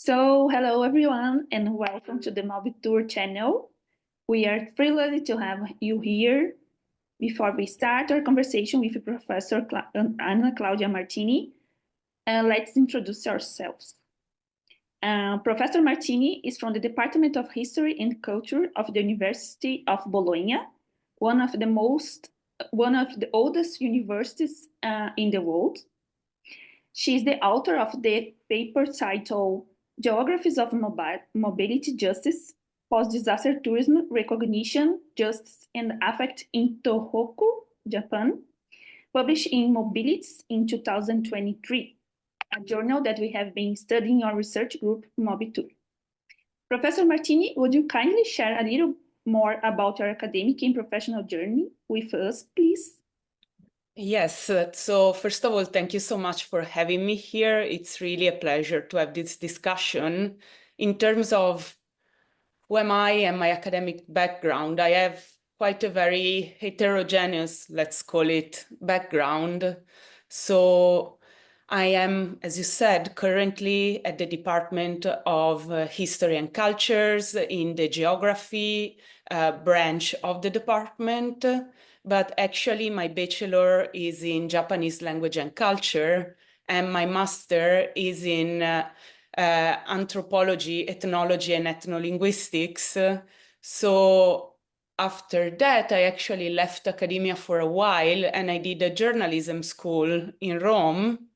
So, hello everyone, and welcome to the MobTur channel. We are thrilled to have you here. Before we start our conversation with Professor Anna Claudia Martini, let's introduce ourselves. Professor Martini is from the Department of History and Culture of the University of Bologna, one of the oldest universities in the world. She is the author of the paper titled Geographies of Mobility Justice, Post-Disaster Tourism, Recognition, Justice and Affect in Tohoku, Japan, published in Mobilities in 2023, a journal that we have been studying our research group, MobTur. Professor Martini, would you kindly share a little more about your academic and professional journey with us, please? Yes, so first of all, thank you so much for having me here. It's really a pleasure to have this discussion. In terms of who am I and my academic background, I have quite a very heterogeneous, let's call it, background. So I am, as you said, currently at the Department of History and Cultures in the Geography branch of the department. But actually my bachelor is in Japanese language and culture, and my master is in anthropology, ethnology, and ethnolinguistics. So after that, I actually left academia for a while, and I did a journalism school in Rome.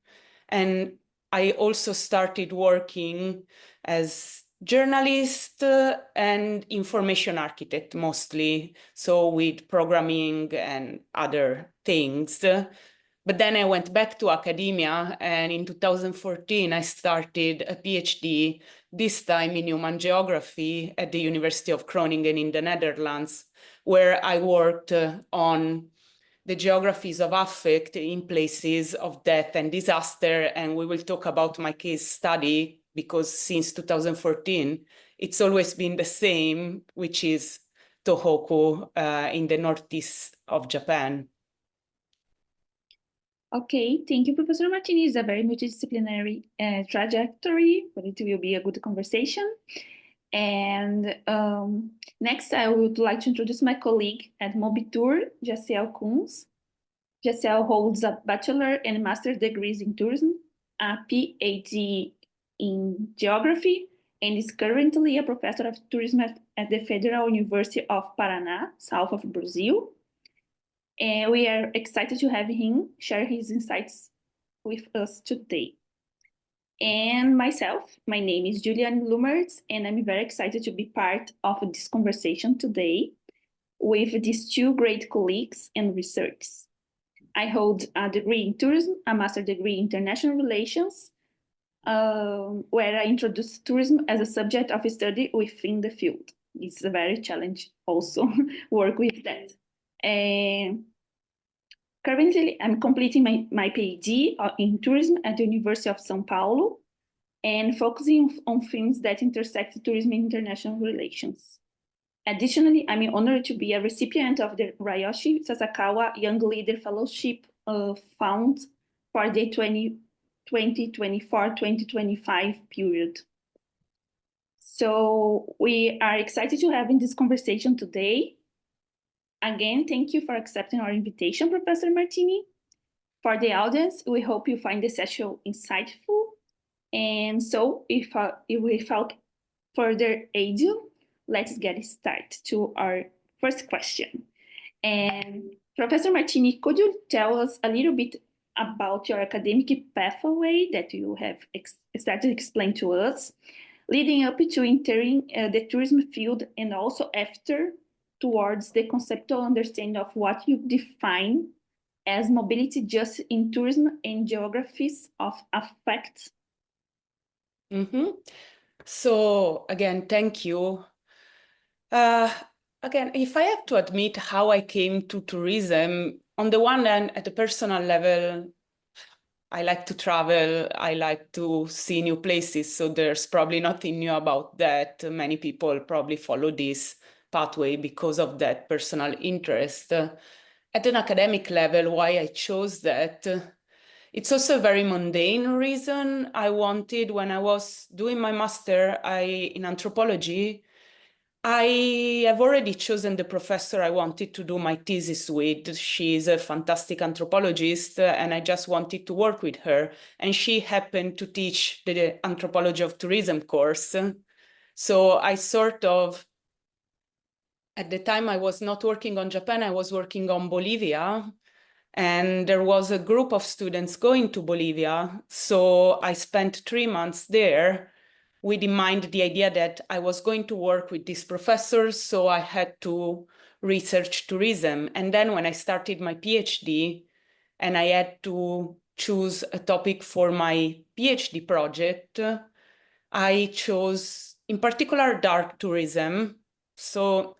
And I also started working as journalist and information architect mostly, so with programming and other things. But then I went back to academia, and in 2014 I started a PhD, this time in human geography at the University of Groningen in the Netherlands, where I worked on the geographies of affect in places of death and disaster. And we will talk about my case study, because since 2014, it's always been the same, which is Tohoku in the northeast of Japan. Okay, thank you, Professor Martini. It's a very multidisciplinary trajectory, but it will be a good conversation. And next, I would like to introduce my colleague at MobTur, Jaciel Kunz. Jaciel holds a bachelor and master's degrees in tourism, a PhD in geography, and is currently a professor of tourism at the Federal University of Paraná, south of Brazil. And we are excited to have him share his insights with us today. And myself, my name is Juliane Lumertz, and I'm very excited to be part of this conversation today with these two great colleagues and researchers. I hold a degree in tourism, a master's degree in international relations, where I introduced tourism as a subject of study within the field. It's a very challenge also work with that. Currently, I'm completing my PhD in tourism at the University of São Paulo and focusing on themes that intersect tourism and international relations. Additionally, I'm honored to be a recipient of the Ryoshi Sasakawa Young Leader Fellowship Fund for the 2024-2025 period. So we are excited to have this conversation today. Again, thank you for accepting our invitation, Professor Martini. For the audience, we hope you find the session insightful. And so, without further ado, let's get started to our first question. And Professor Martini, could you tell us a little bit about your academic pathway that you have started to explain to us, leading up to entering the tourism field and also after towards the conceptual understanding of what you define as mobility justice in tourism and geographies of affect? So again, thank you. Again, if I have to admit how I came to tourism, on the one hand, at a personal level, I like to travel, I like to see new places, so there's probably nothing new about that. Many people probably follow this pathway because of that personal interest. At an academic level, why I chose that It's also a very mundane reason. I wanted, when I was doing my master in anthropology, I have already chosen the professor I wanted to do my thesis with. She's a fantastic anthropologist, and I just wanted to work with her. And she happened to teach the anthropology of tourism course. So I sort of, at the time I was not working on Japan, I was working on Bolivia. And there was a group of students going to Bolivia. So I spent 3 months there with in mind the idea that I was going to work with these professors. So I had to research tourism. And then when I started my PhD and I had to choose a topic for my PhD project, I chose in particular dark tourism. So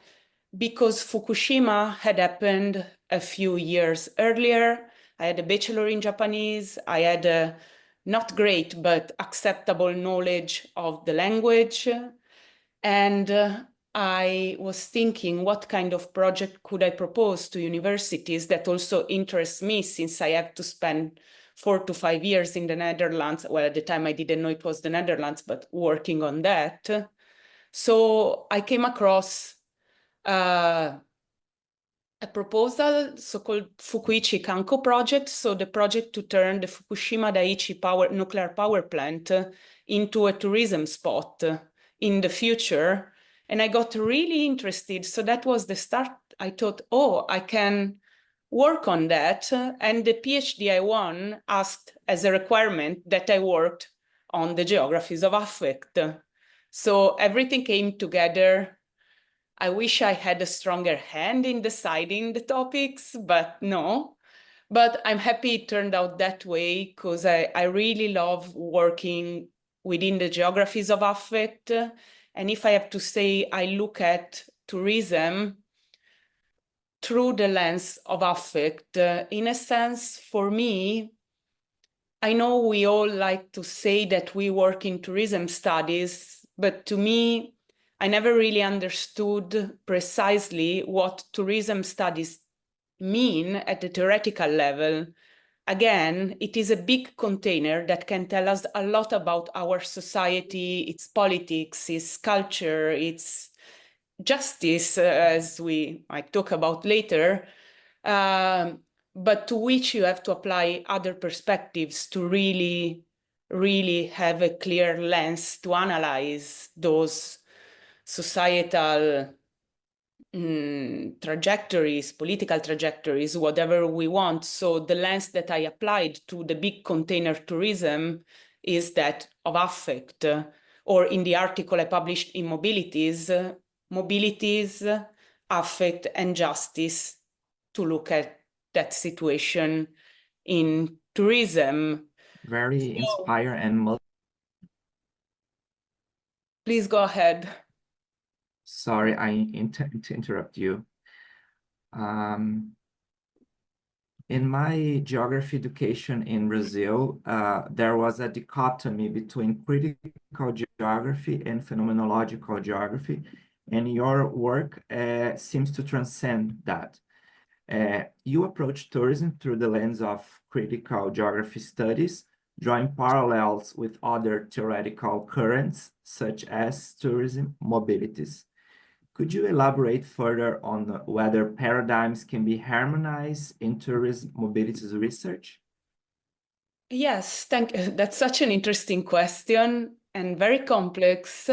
because Fukushima had happened a few years earlier, I had a bachelor in Japanese. I had a not great, but acceptable knowledge of the language. And I was thinking, what kind of project could I propose to universities that also interests me, since I have to spend 4 to 5 years in the Netherlands. Well, at the time I didn't know it was the Netherlands, but working on that. So I came across a proposal, so-called Fukuichi Kanko project, so the project to turn the Fukushima Daiichi nuclear power plant into a tourism spot in the future. And I got really interested. So that was the start. I thought, oh, I can work on that. And the PhD I won asked as a requirement that I worked on the geographies of affect. So everything came together. I wish I had a stronger hand in deciding the topics, but no. But I'm happy it turned out that way, because I really love working within the geographies of affect. And if I have to say, I look at tourism through the lens of affect. In a sense, for me, I know we all like to say that we work in tourism studies, but to me, I never really understood precisely what tourism studies mean at the theoretical level. Again, it is a big container that can tell us a lot about our society, its politics, its culture, its justice, as we might talk about later, but to which you have to apply other perspectives to really have a clear lens to analyze those societal trajectories, political trajectories, whatever we want. So the lens that I applied to the big container tourism is that of affect, or in the article I published in Mobilities, mobilities, affect, and justice, to look at that situation in tourism. Very inspired and Please go ahead. sorry, I intend to interrupt you. In my geography education in Brazil, there was a dichotomy between critical geography and phenomenological geography, and your work seems to transcend that. You approach tourism through the lens of critical geography studies, drawing parallels with other theoretical currents, such as tourism mobilities. Could you elaborate further on whether paradigms can be harmonized in tourism mobilities research? Yes, thank you. That's such an interesting question and very complex.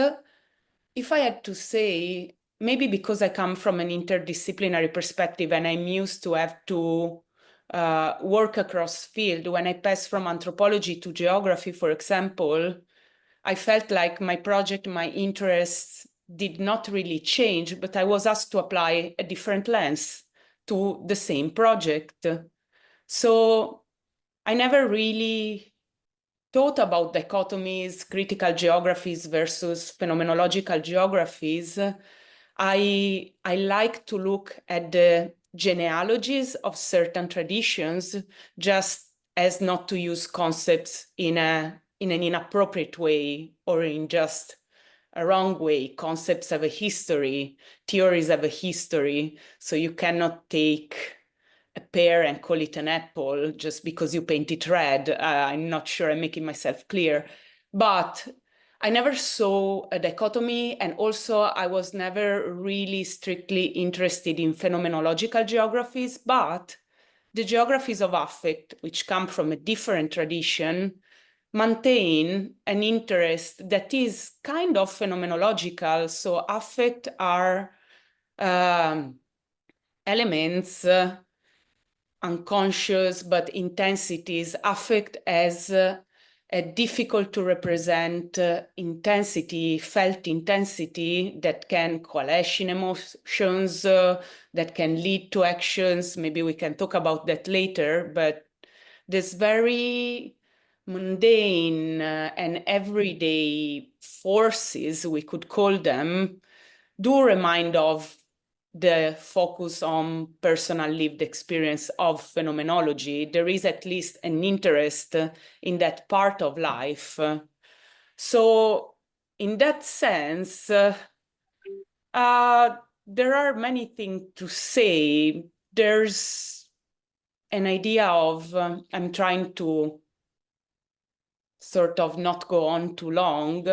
If I had to say, maybe because I come from an interdisciplinary perspective and I'm used to have to work across field, when I pass from anthropology to geography, for example, I felt like my project, my interests did not really change, but I was asked to apply a different lens to the same project. So I never really thought about dichotomies, critical geographies versus phenomenological geographies. I like to look at the genealogies of certain traditions, just as not to use concepts in an inappropriate way or in just a wrong way. Concepts have a history, theories have a history, so you cannot take a pear and call it an apple just because you paint it red. I'm not sure I'm making myself clear, but I never saw a dichotomy, and also I was never really strictly interested in phenomenological geographies, but the geographies of affect, which come from a different tradition, maintain an interest that is kind of phenomenological. So affect are elements, unconscious, but intensities, affect as a difficult to represent intensity, felt intensity that can coalesce in emotions, that can lead to actions. Maybe we can talk about that later, but this very mundane and everyday forces, we could call them, do remind of the focus on personal lived experience of phenomenology. There is at least an interest in that part of life. So in that sense, there are many things to say. There's an idea of, I'm trying to sort of not go on too long.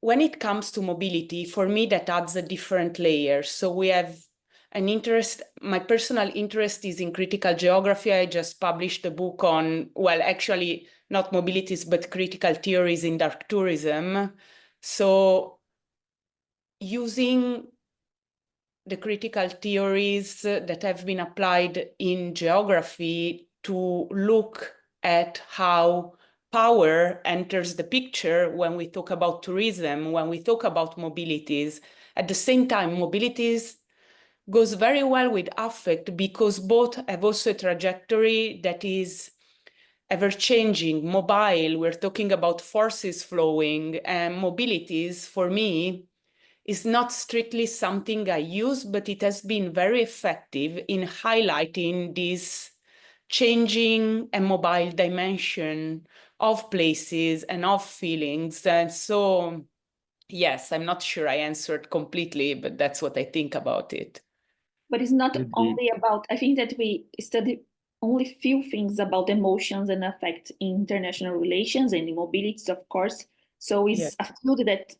When it comes to mobility, for me, that adds a different layer. So we have an interest, my personal interest is in critical geography. I just published a book on, well, actually not mobilities, but critical theories in dark tourism. So using the critical theories that have been applied in geography to look at how power enters the picture when we talk about tourism, when we talk about mobilities. At the same time, mobilities goes very well with affect because both have also a trajectory that is ever-changing, mobile. We're talking about forces flowing, and mobilities, for me, is not strictly something I use, but it has been very effective in highlighting this changing and mobile dimension of places and of feelings. And so, yes, I'm not sure I answered completely, but that's what I think about it. But it's not only about, I think that we study only few things about emotions and affect in international relations and in mobilities, of course. So it's a field that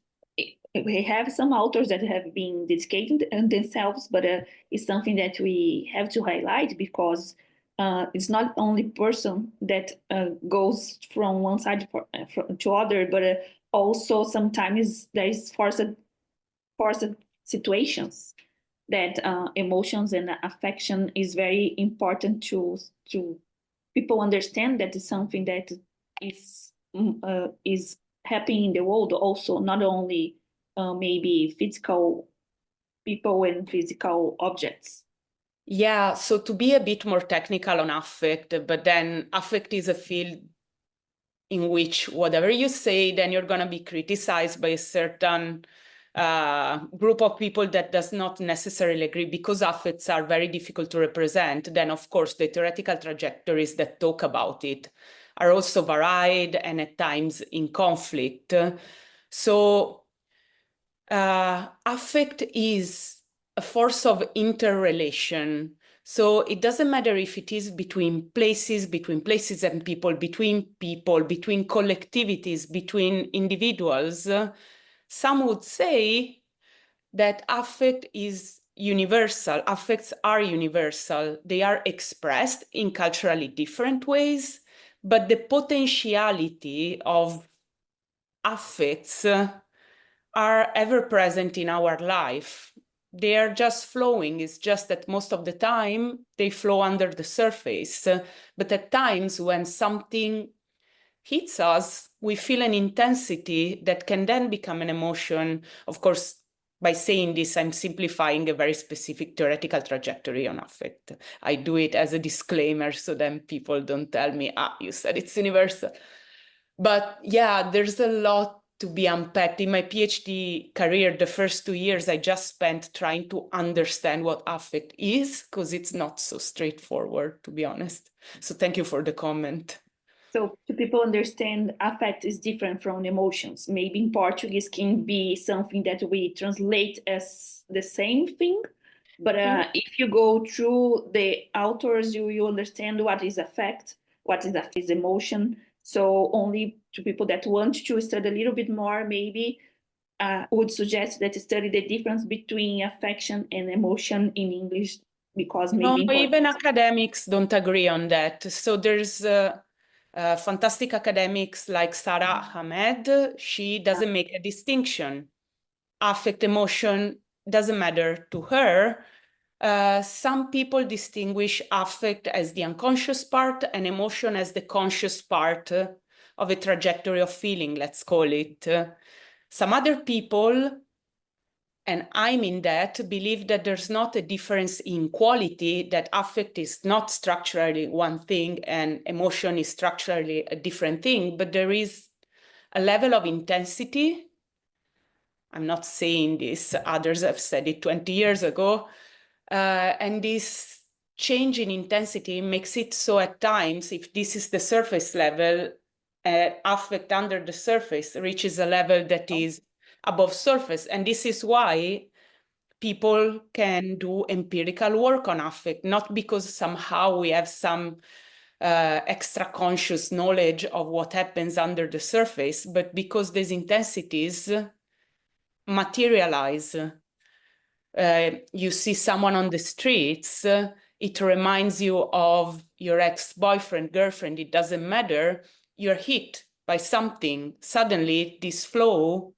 we have some authors that have been dedicated themselves, but it's something that we have to highlight because it's not only person that goes from one side to other, but also sometimes there is forced situations that emotions and affection is very important to people understand that is something that is happening in the world also, not only maybe physical people and physical objects. Yeah, so to be a bit more technical on affect, but then affect is a field in which whatever you say, then you're going to be criticized by a certain group of people that does not necessarily agree, because affects are very difficult to represent. Then, of course, the theoretical trajectories that talk about it are also varied and at times in conflict. So affect is a force of interrelation. So it doesn't matter if it is between places and people, between collectivities, between individuals. Some would say that affect is universal. Affects are universal. They are expressed in culturally different ways, but the potentiality of affects are ever present in our life. They are just flowing. It's just that most of the time they flow under the surface. But at times when something hits us, we feel an intensity that can then become an emotion. Of course, by saying this, I'm simplifying a very specific theoretical trajectory on affect. I do it as a disclaimer so then people don't tell me, you said it's universal. But yeah, there's a lot to be unpacked. In my PhD career, the first 2 years, I just spent trying to understand what affect is, because it's not so straightforward, to be honest. So thank you for the comment. So to people understand, affect is different from emotions. Maybe in Portuguese can be something that we translate as the same thing. But if you go through the authors, you understand what is affect, what is emotion. So only to people that want to study a little bit more, maybe would suggest that study the difference between affection and emotion in English, because maybe No, even academics don't agree on that. So there's fantastic academics like Sarah Ahmed. She doesn't make a distinction. Affect, emotion doesn't matter to her. Some people distinguish affect as the unconscious part and emotion as the conscious part of a trajectory of feeling, let's call it. Some other people, and I'm in that, believe that there's not a difference in quality, that affect is not structurally one thing and emotion is structurally a different thing, but there is a level of intensity. I'm not saying this, others have said it 20 years ago, and this change in intensity makes it so at times, if this is the surface level, affect under the surface reaches a level that is above surface. And this is why people can do empirical work on affect, not because somehow we have some extra conscious knowledge of what happens under the surface, but because these intensities materialize. You see someone on the streets, it reminds you of your ex-boyfriend, girlfriend, it doesn't matter. You're hit by something. Suddenly, this flow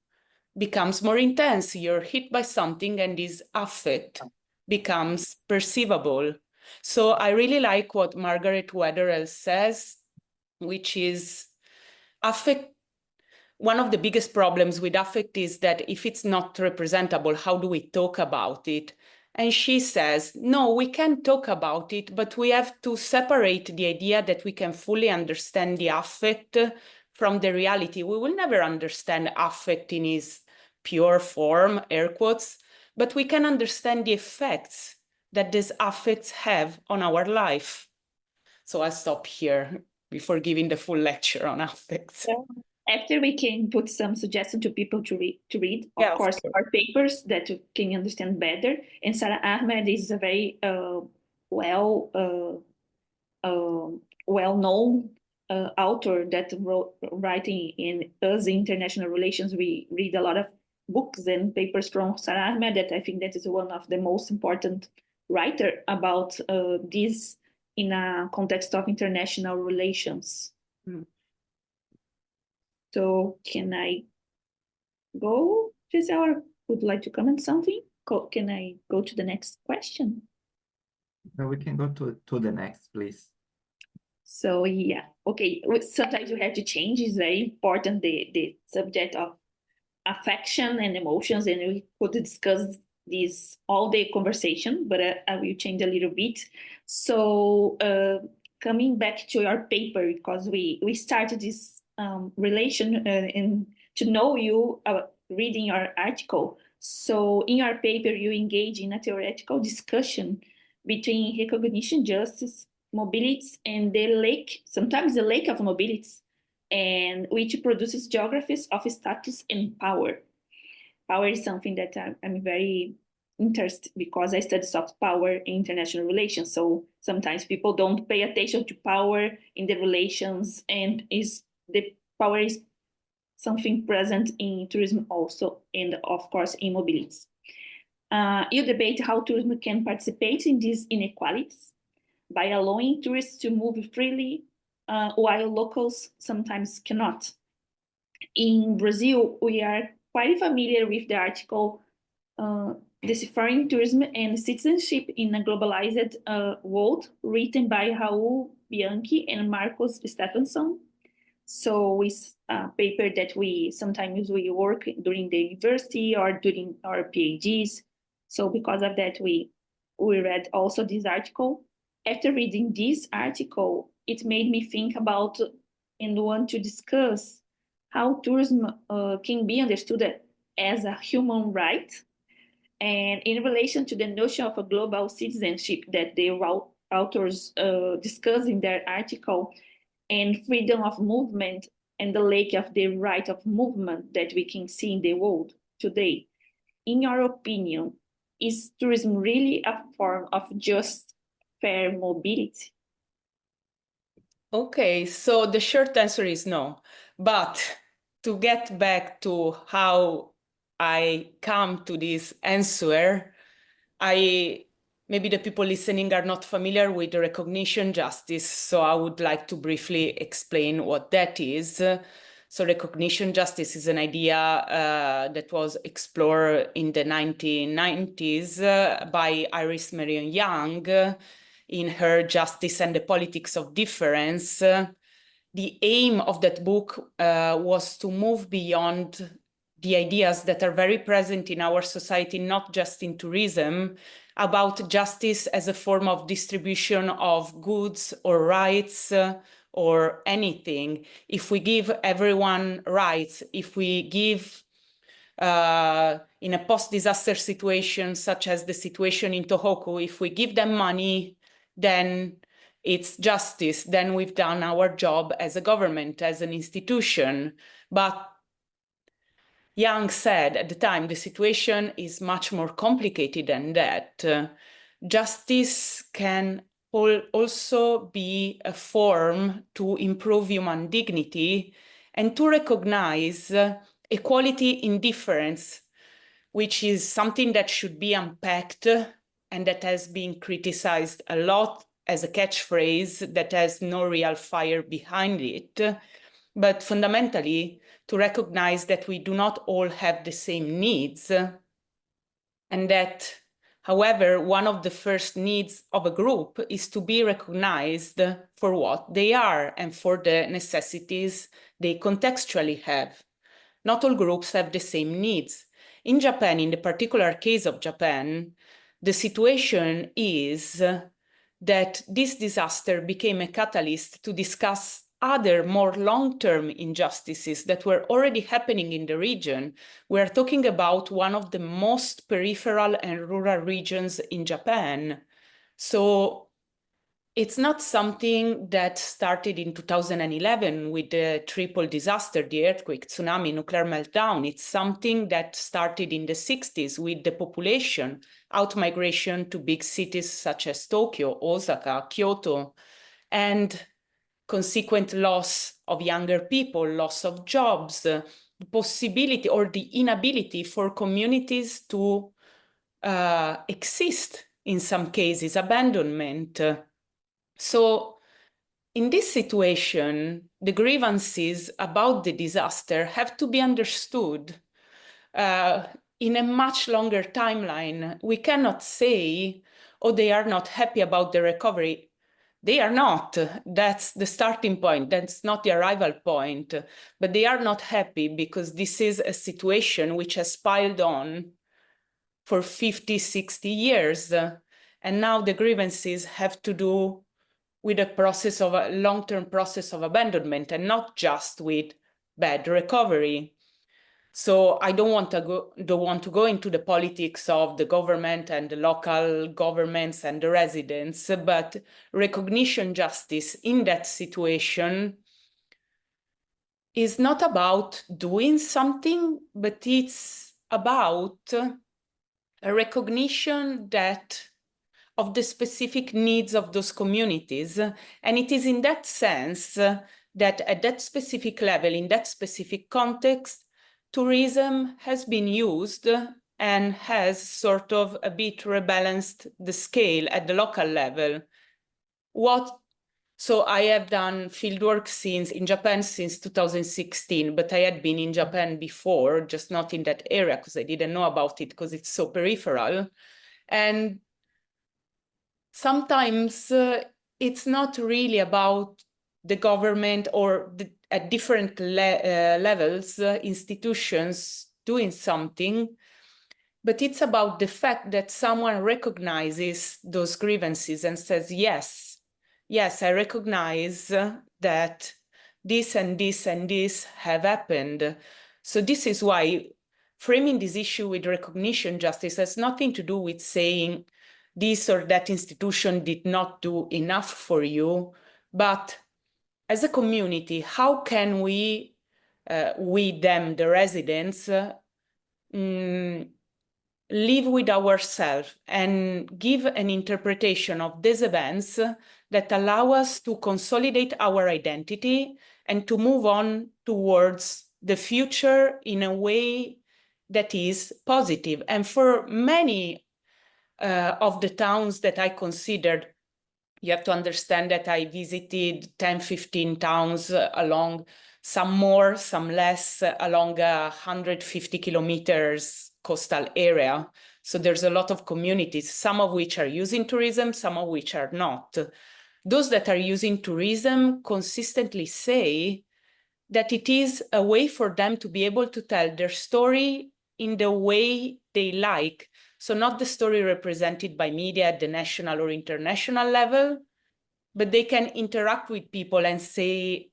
becomes more intense. You're hit by something and this affect becomes perceivable. So I really like what Margaret Wetherell says, which is affect. One of the biggest problems with affect is that if it's not representable, how do we talk about it? And she says, no, we can talk about it, but we have to separate the idea that we can fully understand the affect from the reality. We will never understand affect in its pure form, air quotes, but we can understand the effects that these affects have on our life. So I'll stop here before giving the full lecture on affects. Yeah. After we can put some suggestions to people to read, Yeah, of course, our papers that you can understand better. And Sarah Ahmed is a very well-known author that writing in us international relations. We read a lot of books and papers from Sarah Ahmed that I think that is one of the most important writer about this in a context of international relations. Mm. So can I go, Jaciel, or would like to comment something? Can I go to the next question? No, we can go to the next, please. So yeah, okay. Sometimes you have to change. It's very important, the subject of affection and emotions, and we could discuss this all the conversation, but I will change a little bit. So coming back to your paper, because we started this relation and to know you reading your article. So in your paper, you engage in a theoretical discussion between recognition, justice, mobilities, and sometimes the lake of mobilities, and which produces geographies of status and power. Power is something that I'm very interested because I study soft power in international relations. So sometimes people don't pay attention to power in the relations, and the power is something present in tourism also, and of course in mobilities. You debate how tourism can participate in these inequalities by allowing tourists to move freely while locals sometimes cannot. In Brazil, we are quite familiar with the article Deciphering Tourism and Citizenship in a Globalized World, written by Raul Bianchi and Marcos Stephenson. So it's a paper that we sometimes work during the university or during our PhDs. So because of that, we read also this article. After reading this article, it made me think about and want to discuss how tourism can be understood as a human right, and in relation to the notion of a global citizenship that the authors discuss in their article, and freedom of movement and the lack of the right of movement that we can see in the world today. In your opinion, is tourism really a form of just fair mobility? Okay, so the short answer is no. But to get back to how I come to this answer, maybe the people listening are not familiar with the recognition justice, so I would like to briefly explain what that is. So recognition justice is an idea that was explored in the 1990s by Iris Marion Young in her Justice and the Politics of Difference. The aim of that book was to move beyond the ideas that are very present in our society, not just in tourism, about justice as a form of distribution of goods or rights or anything. If we give everyone rights, if we give in a post-disaster situation, such as the situation in Tohoku, if we give them money, then it's justice, then we've done our job as a government, as an institution. But Young said at the time, the situation is much more complicated than that. Justice can also be a form to improve human dignity and to recognize equality in difference, which is something that should be unpacked and that has been criticized a lot as a catchphrase that has no real fire behind it. But fundamentally, to recognize that we do not all have the same needs, and that, however, one of the first needs of a group is to be recognized for what they are and for the necessities they contextually have. Not all groups have the same needs. In Japan, in the particular case of Japan, the situation is that this disaster became a catalyst to discuss other more long-term injustices that were already happening in the region. We are talking about one of the most peripheral and rural regions in Japan. So it's not something that started in 2011 with the triple disaster, the earthquake, tsunami, nuclear meltdown. It's something that started in the 60s with the population out-migration to big cities such as Tokyo, Osaka, Kyoto, and consequent loss of younger people, loss of jobs, the possibility or the inability for communities to exist, in some cases, abandonment. So in this situation, the grievances about the disaster have to be understood in a much longer timeline. We cannot say, oh, they are not happy about the recovery. They are not. That's the starting point. That's not the arrival point. But they are not happy because this is a situation which has piled on for 50, 60 years. And now the grievances have to do with a long-term process of abandonment and not just with bad recovery. So I don't want to go into the politics of the government and the local governments and the residents, but recognition justice in that situation is not about doing something, but it's about a recognition of the specific needs of those communities. And it is in that sense that at that specific level, in that specific context, tourism has been used and has sort of a bit rebalanced the scale at the local level. So I have done fieldwork in Japan since 2016, but I had been in Japan before, just not in that area because I didn't know about it because it's so peripheral. And sometimes it's not really about the government or at different levels, institutions doing something, but it's about the fact that someone recognizes those grievances and says, yes, I recognize that this and this and this have happened. So this is why framing this issue with recognition justice has nothing to do with saying this or that institution did not do enough for you, but as a community, how can we them, the residents, live with ourselves and give an interpretation of these events that allow us to consolidate our identity and to move on towards the future in a way that is positive. And for many of the towns that I considered, you have to understand that I visited 10, 15 towns along, some more, some less, along 150 kilometers coastal area. So there's a lot of communities, some of which are using tourism, some of which are not. Those that are using tourism consistently say that it is a way for them to be able to tell their story in the way they like. So not the story represented by media at the national or international level, but they can interact with people and say,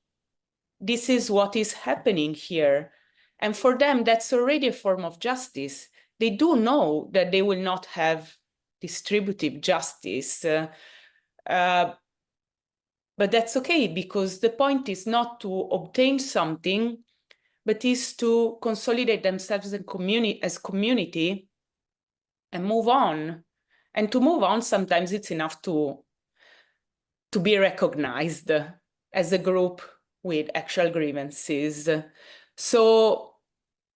this is what is happening here. And for them, that's already a form of justice. They do know that they will not have distributive justice. But that's okay, because the point is not to obtain something, but is to consolidate themselves as community and move on. And to move on, sometimes it's enough to be recognized as a group with actual grievances. So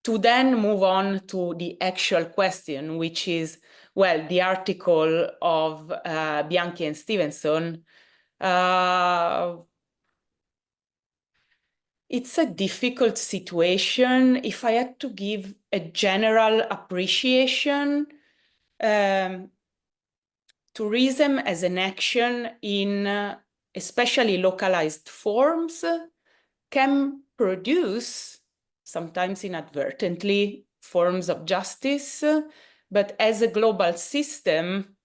to then move on to the actual question, which is, well, the article of Bianchi and Stevenson, it's a difficult situation. If I had to give a general appreciation, tourism as an action in especially localized forms can produce, sometimes inadvertently, forms of justice, but as a global system,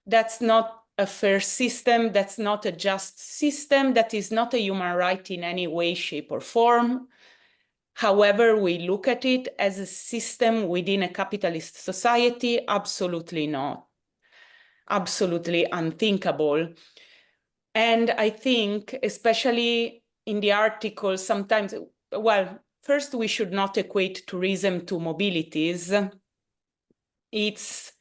that's not a fair system, that's not a just system, that is not a human right in any way, shape, or form. However we look at it as a system within a capitalist society, absolutely not. Absolutely unthinkable. And I think, especially in the article, sometimes, well, first we should not equate tourism to mobilities. It's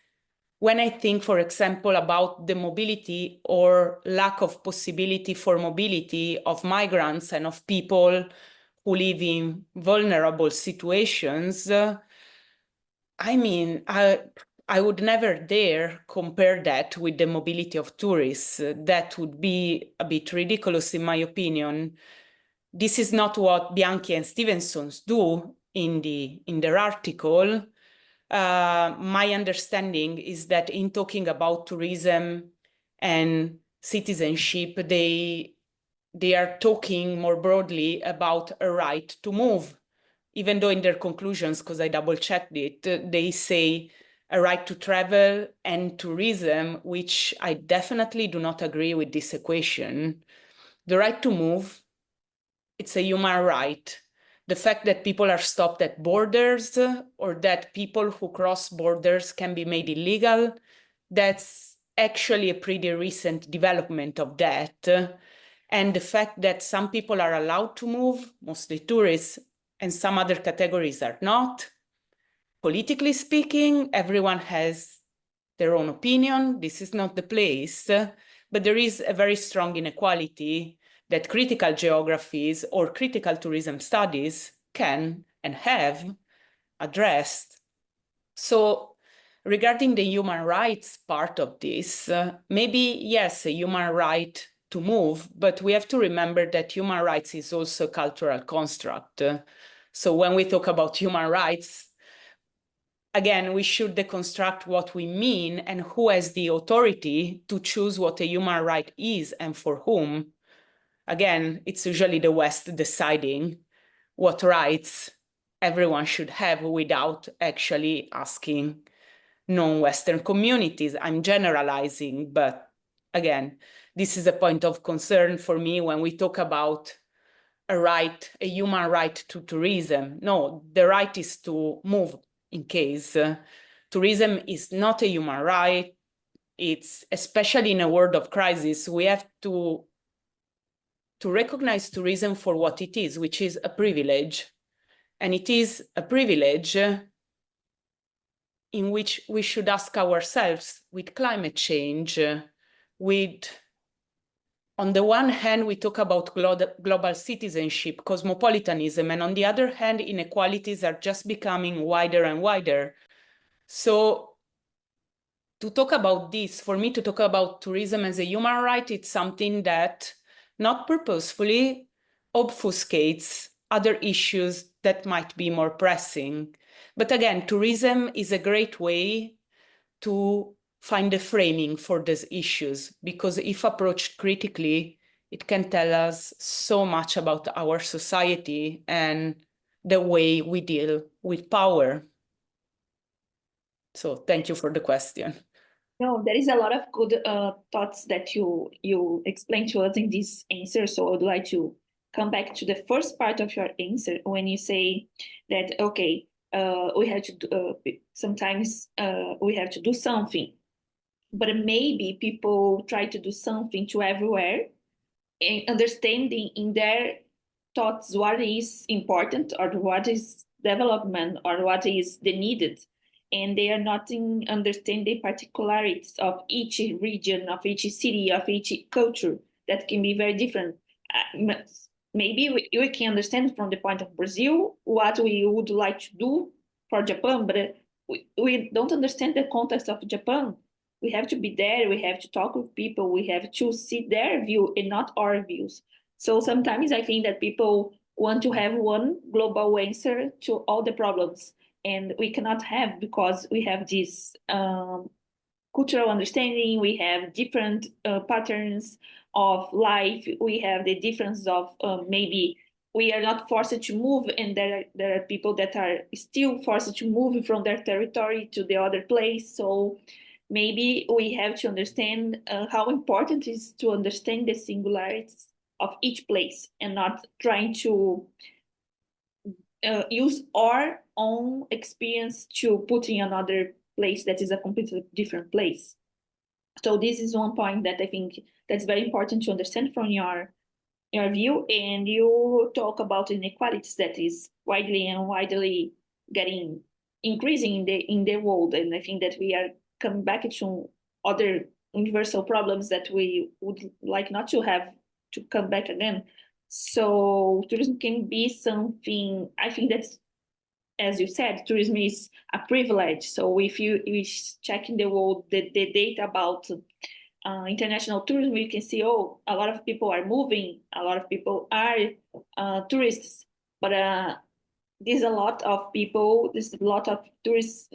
when I think, for example, about the mobility or lack of possibility for mobility of migrants and of people who live in vulnerable situations, I mean, I would never dare compare that with the mobility of tourists. That would be a bit ridiculous, in my opinion. This is not what Bianchi and Stevenson's do in their article. My understanding is that in talking about tourism and citizenship, they are talking more broadly about a right to move, even though in their conclusions, because I double-checked it, they say a right to travel and tourism, which I definitely do not agree with this equation. The right to move, it's a human right. The fact that people are stopped at borders or that people who cross borders can be made illegal, that's actually a pretty recent development of that. And the fact that some people are allowed to move, mostly tourists, and some other categories are not. Politically speaking, everyone has their own opinion. This is not the place, but there is a very strong inequality that critical geographies or critical tourism studies can and have addressed. So regarding the human rights part of this, maybe, yes, a human right to move, but we have to remember that human rights is also a cultural construct. So when we talk about human rights, again, we should deconstruct what we mean and who has the authority to choose what a human right is and for whom. Again, it's usually the West deciding what rights everyone should have without actually asking non-Western communities. I'm generalizing, but again, this is a point of concern for me when we talk about a right, a human right to tourism. No, the right is to move in case. Tourism is not a human right. It's, especially in a world of crisis, we have to recognize tourism for what it is, which is a privilege. And it is a privilege in which we should ask ourselves with climate change, on the one hand, we talk about global citizenship, cosmopolitanism, and on the other hand, inequalities are just becoming wider and wider. So to talk about this, for me to talk about tourism as a human right, it's something that not purposefully obfuscates other issues that might be more pressing. But again, tourism is a great way to find a framing for these issues, because if approached critically, it can tell us so much about our society and the way we deal with power. So thank you for the question. No, there is a lot of good thoughts that you explained to us in this answer. So I would like to come back to the first part of your answer when you say that, okay, we have to do, sometimes we have to do something, but maybe people try to do something to everywhere, and understanding in their thoughts what is important or what is development or what is the needed, and they are not understand the particularities of each region, of each city, of each culture that can be very different. Maybe we can understand from the point of Brazil what we would like to do for Japan, but we don't understand the context of Japan. We have to be there, we have to talk with people, we have to see their view and not our views. So sometimes I think that people want to have one global answer to all the problems, and we cannot have, because we have this cultural understanding, we have different patterns of life, we have the difference of maybe we are not forced to move, and there are people that are still forced to move from their territory to the other place. So maybe we have to understand how important it is to understand the singularities of each place and not trying to use our own experience to put in another place that is a completely different place. So this is one point that I think that's very important to understand from your view. And you talk about inequalities that is widely increasing in the world. And I think that we are coming back to other universal problems that we would like not to have to come back again. So tourism can be something, I think that's, as you said, tourism is a privilege. So if you check in the world the data about international tourism, you can see, oh, a lot of people are moving, a lot of people are tourists, but there's a lot of people, there's a lot of tourists,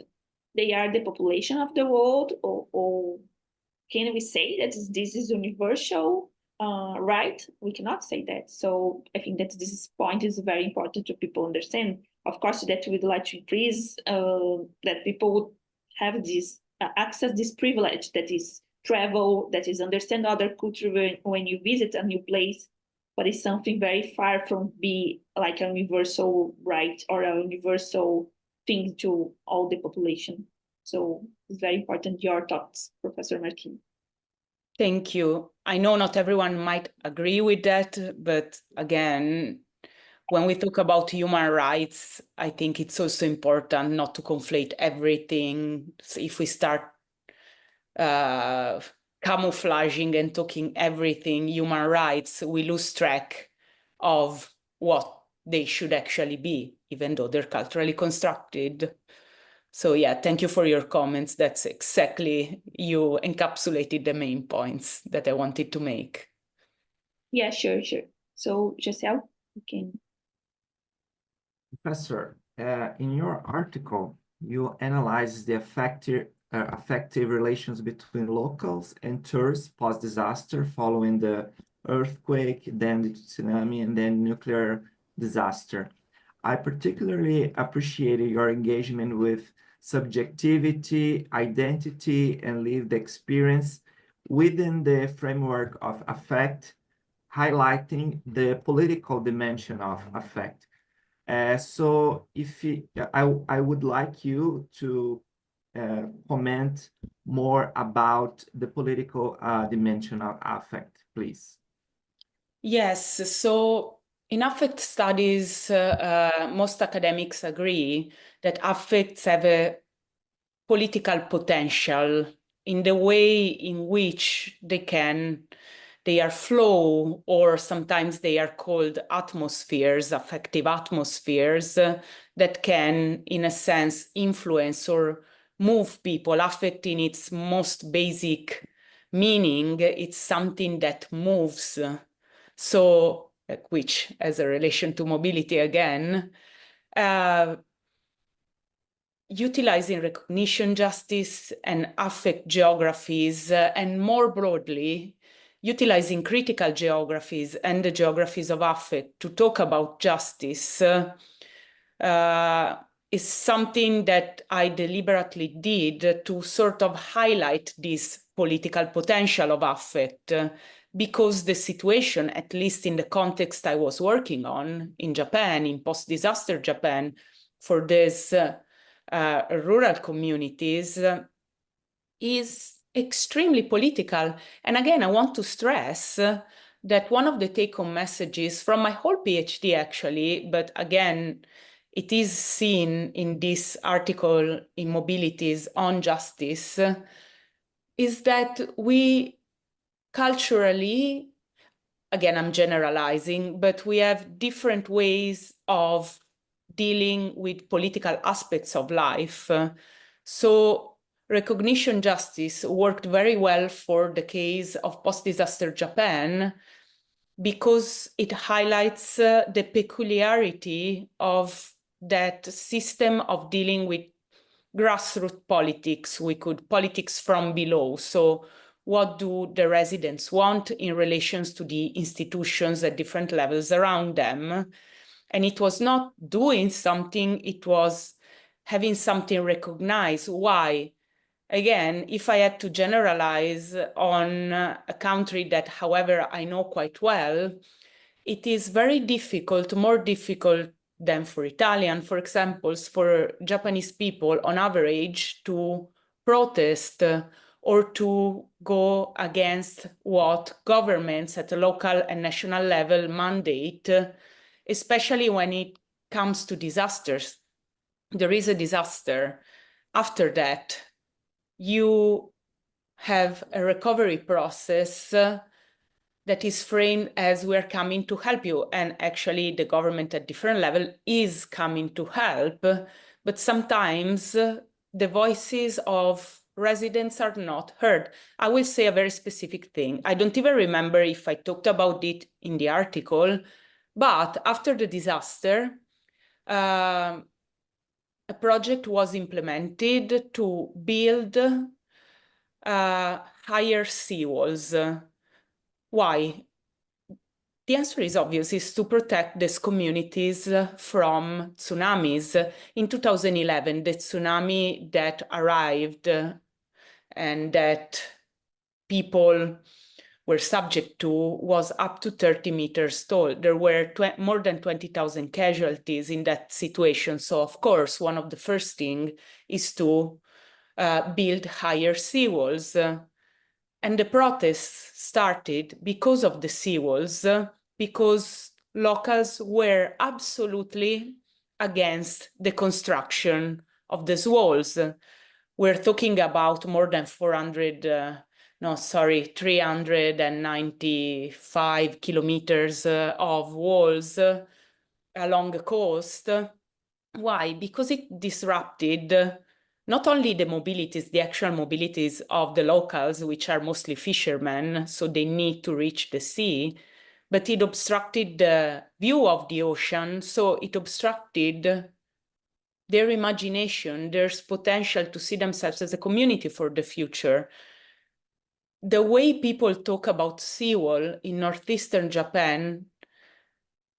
they are the population of the world, or can we say that this is universal right? We cannot say that. So I think that this point is very important to people understand. Of course, that we'd like to increase that people would have this access, this privilege that is travel, that is understand other culture when you visit a new place, but it's something very far from be like a universal right or a universal thing to all the population. So it's very important, your thoughts, Professor Martini. Thank you. I know not everyone might agree with that, but again, when we talk about human rights, I think it's also important not to conflate everything. So if we start camouflaging and talking everything human rights, we lose track of what they should actually be, even though they're culturally constructed. So yeah, thank you for your comments. That's exactly, you encapsulated the main points that I wanted to make. Yeah, sure. So Jaciel, you can. Professor, in your article, you analyze the affective relations between locals and tourists post-disaster following the earthquake, then the tsunami, and then nuclear disaster. I particularly appreciated your engagement with subjectivity, identity, and lived experience within the framework of affect, highlighting the political dimension of affect. So I would like you to comment more about the political dimension of affect, please. Yes, so in affect studies, most academics agree that affects have a political potential in the way in which they are flow, or sometimes they are called atmospheres, affective atmospheres, that can, in a sense, influence or move people. Affect in its most basic meaning, it's something that moves. So, which has a relation to mobility again, utilizing recognition justice and affect geographies, and more broadly, utilizing critical geographies and the geographies of affect to talk about justice is something that I deliberately did to sort of highlight this political potential of affect, because the situation, at least in the context I was working on in Japan, in post-disaster Japan, for these rural communities, is extremely political. And again, I want to stress that one of the take-home messages from my whole PhD, actually, but again, it is seen in this article in Mobilities on justice, is that we culturally, again, I'm generalizing, but we have different ways of dealing with political aspects of life. So recognition justice worked very well for the case of post-disaster Japan, because it highlights the peculiarity of that system of dealing with grassroots politics. Politics from below. So what do the residents want in relations to the institutions at different levels around them? And it was not doing something, it was having something recognized. Why? Again, if I had to generalize on a country that, however, I know quite well, it is very difficult, more difficult than for Italian, for example, for Japanese people on average to protest or to go against what governments at the local and national level mandate, especially when it comes to disasters. There is a disaster. After that, you have a recovery process that is framed as we're coming to help you. And actually, the government at different level is coming to help. But sometimes the voices of residents are not heard. I will say a very specific thing. I don't even remember if I talked about it in the article, but after the disaster, a project was implemented to build higher seawalls. Why? The answer is obvious, is to protect these communities from tsunamis. In 2011, the tsunami that arrived and that people were subject to was up to 30 meters tall. There were more than 20,000 casualties in that situation. So of course, one of the first things is to build higher seawalls. And the protests started because of the seawalls, because locals were absolutely against the construction of these walls. We're talking about more than 395 kilometers of walls along the coast. Why? Because it disrupted not only the mobilities, the actual mobilities of the locals, which are mostly fishermen, so they need to reach the sea, but it obstructed the view of the ocean, so it obstructed their imagination, their potential to see themselves as a community for the future. The way people talk about seawall in northeastern Japan,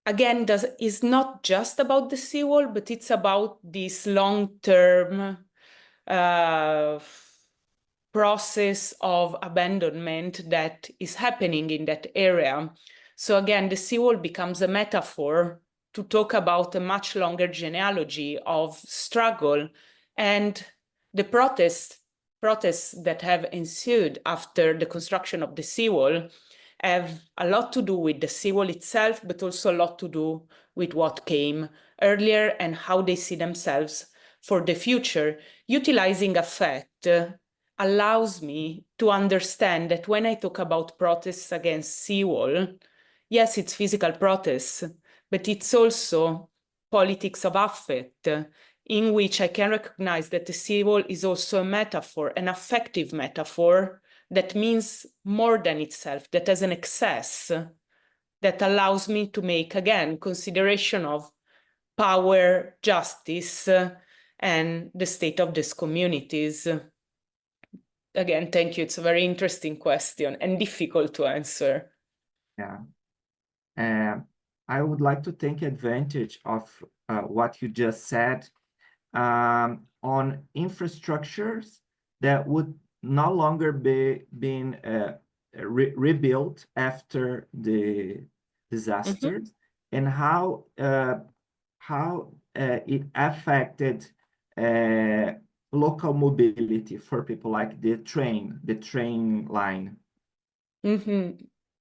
again, is not just about the seawall, but it's about this long-term process of abandonment that is happening in that area. So again, the seawall becomes a metaphor to talk about a much longer genealogy of struggle, and the protests that have ensued after the construction of the seawall have a lot to do with the seawall itself, but also a lot to do with what came earlier and how they see themselves for the future, utilizing affect allows me to understand that when I talk about protests against seawall, yes, it's physical protests, but it's also politics of affect, in which I can recognize that the seawall is also a metaphor, an affective metaphor that means more than itself, that has an excess that allows me to make, again, consideration of power, justice, and the state of these communities. Again, thank you. It's a very interesting question and difficult to answer. Yeah. I would like to take advantage of what you just said on infrastructures that would no longer be being rebuilt after the disasters, and how it affected local mobility for people, like the train line.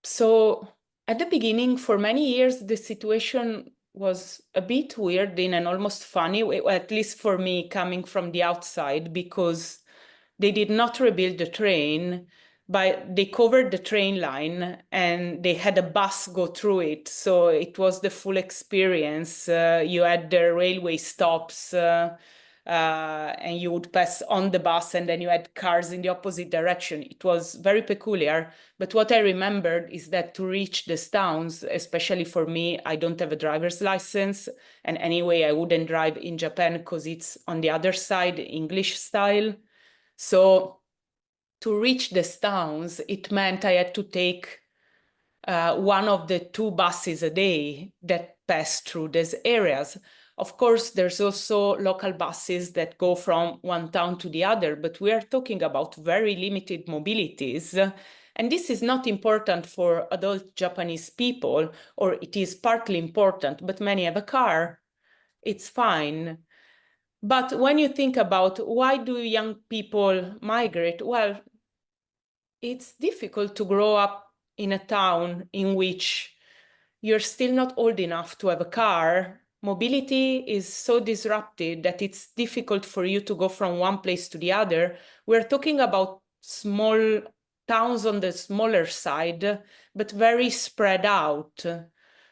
So at the beginning, for many years, the situation was a bit weird in an almost funny way, at least for me coming from the outside, because they did not rebuild the train, but they covered the train line and they had a bus go through it. So it was the full experience. You had the railway stops and you would pass on the bus, and then you had cars in the opposite direction. It was very peculiar. But what I remembered is that to reach these towns, especially for me, I don't have a driver's license. And anyway, I wouldn't drive in Japan because it's on the other side, English style. So to reach these towns, it meant I had to take one of the 2 buses a day that pass through these areas. Of course, there's also local buses that go from one town to the other, but we are talking about very limited mobilities. And this is not important for adult Japanese people, or it is partly important, but many have a car. It's fine. But when you think about why do young people migrate, well, it's difficult to grow up in a town in which you're still not old enough to have a car. Mobility is so disrupted that it's difficult for you to go from one place to the other. We're talking about small towns on the smaller side, but very spread out.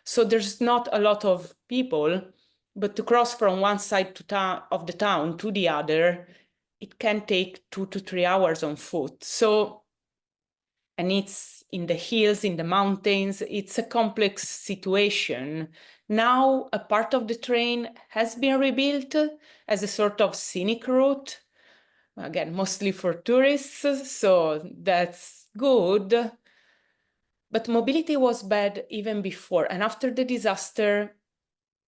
So there's not a lot of people, but to cross from one side of the town to the other, it can take 2 to 3 hours on foot. So, and it's in the hills, in the mountains, it's a complex situation. Now, a part of the train has been rebuilt as a sort of scenic route, again, mostly for tourists, so that's good. But mobility was bad even before. And after the disaster,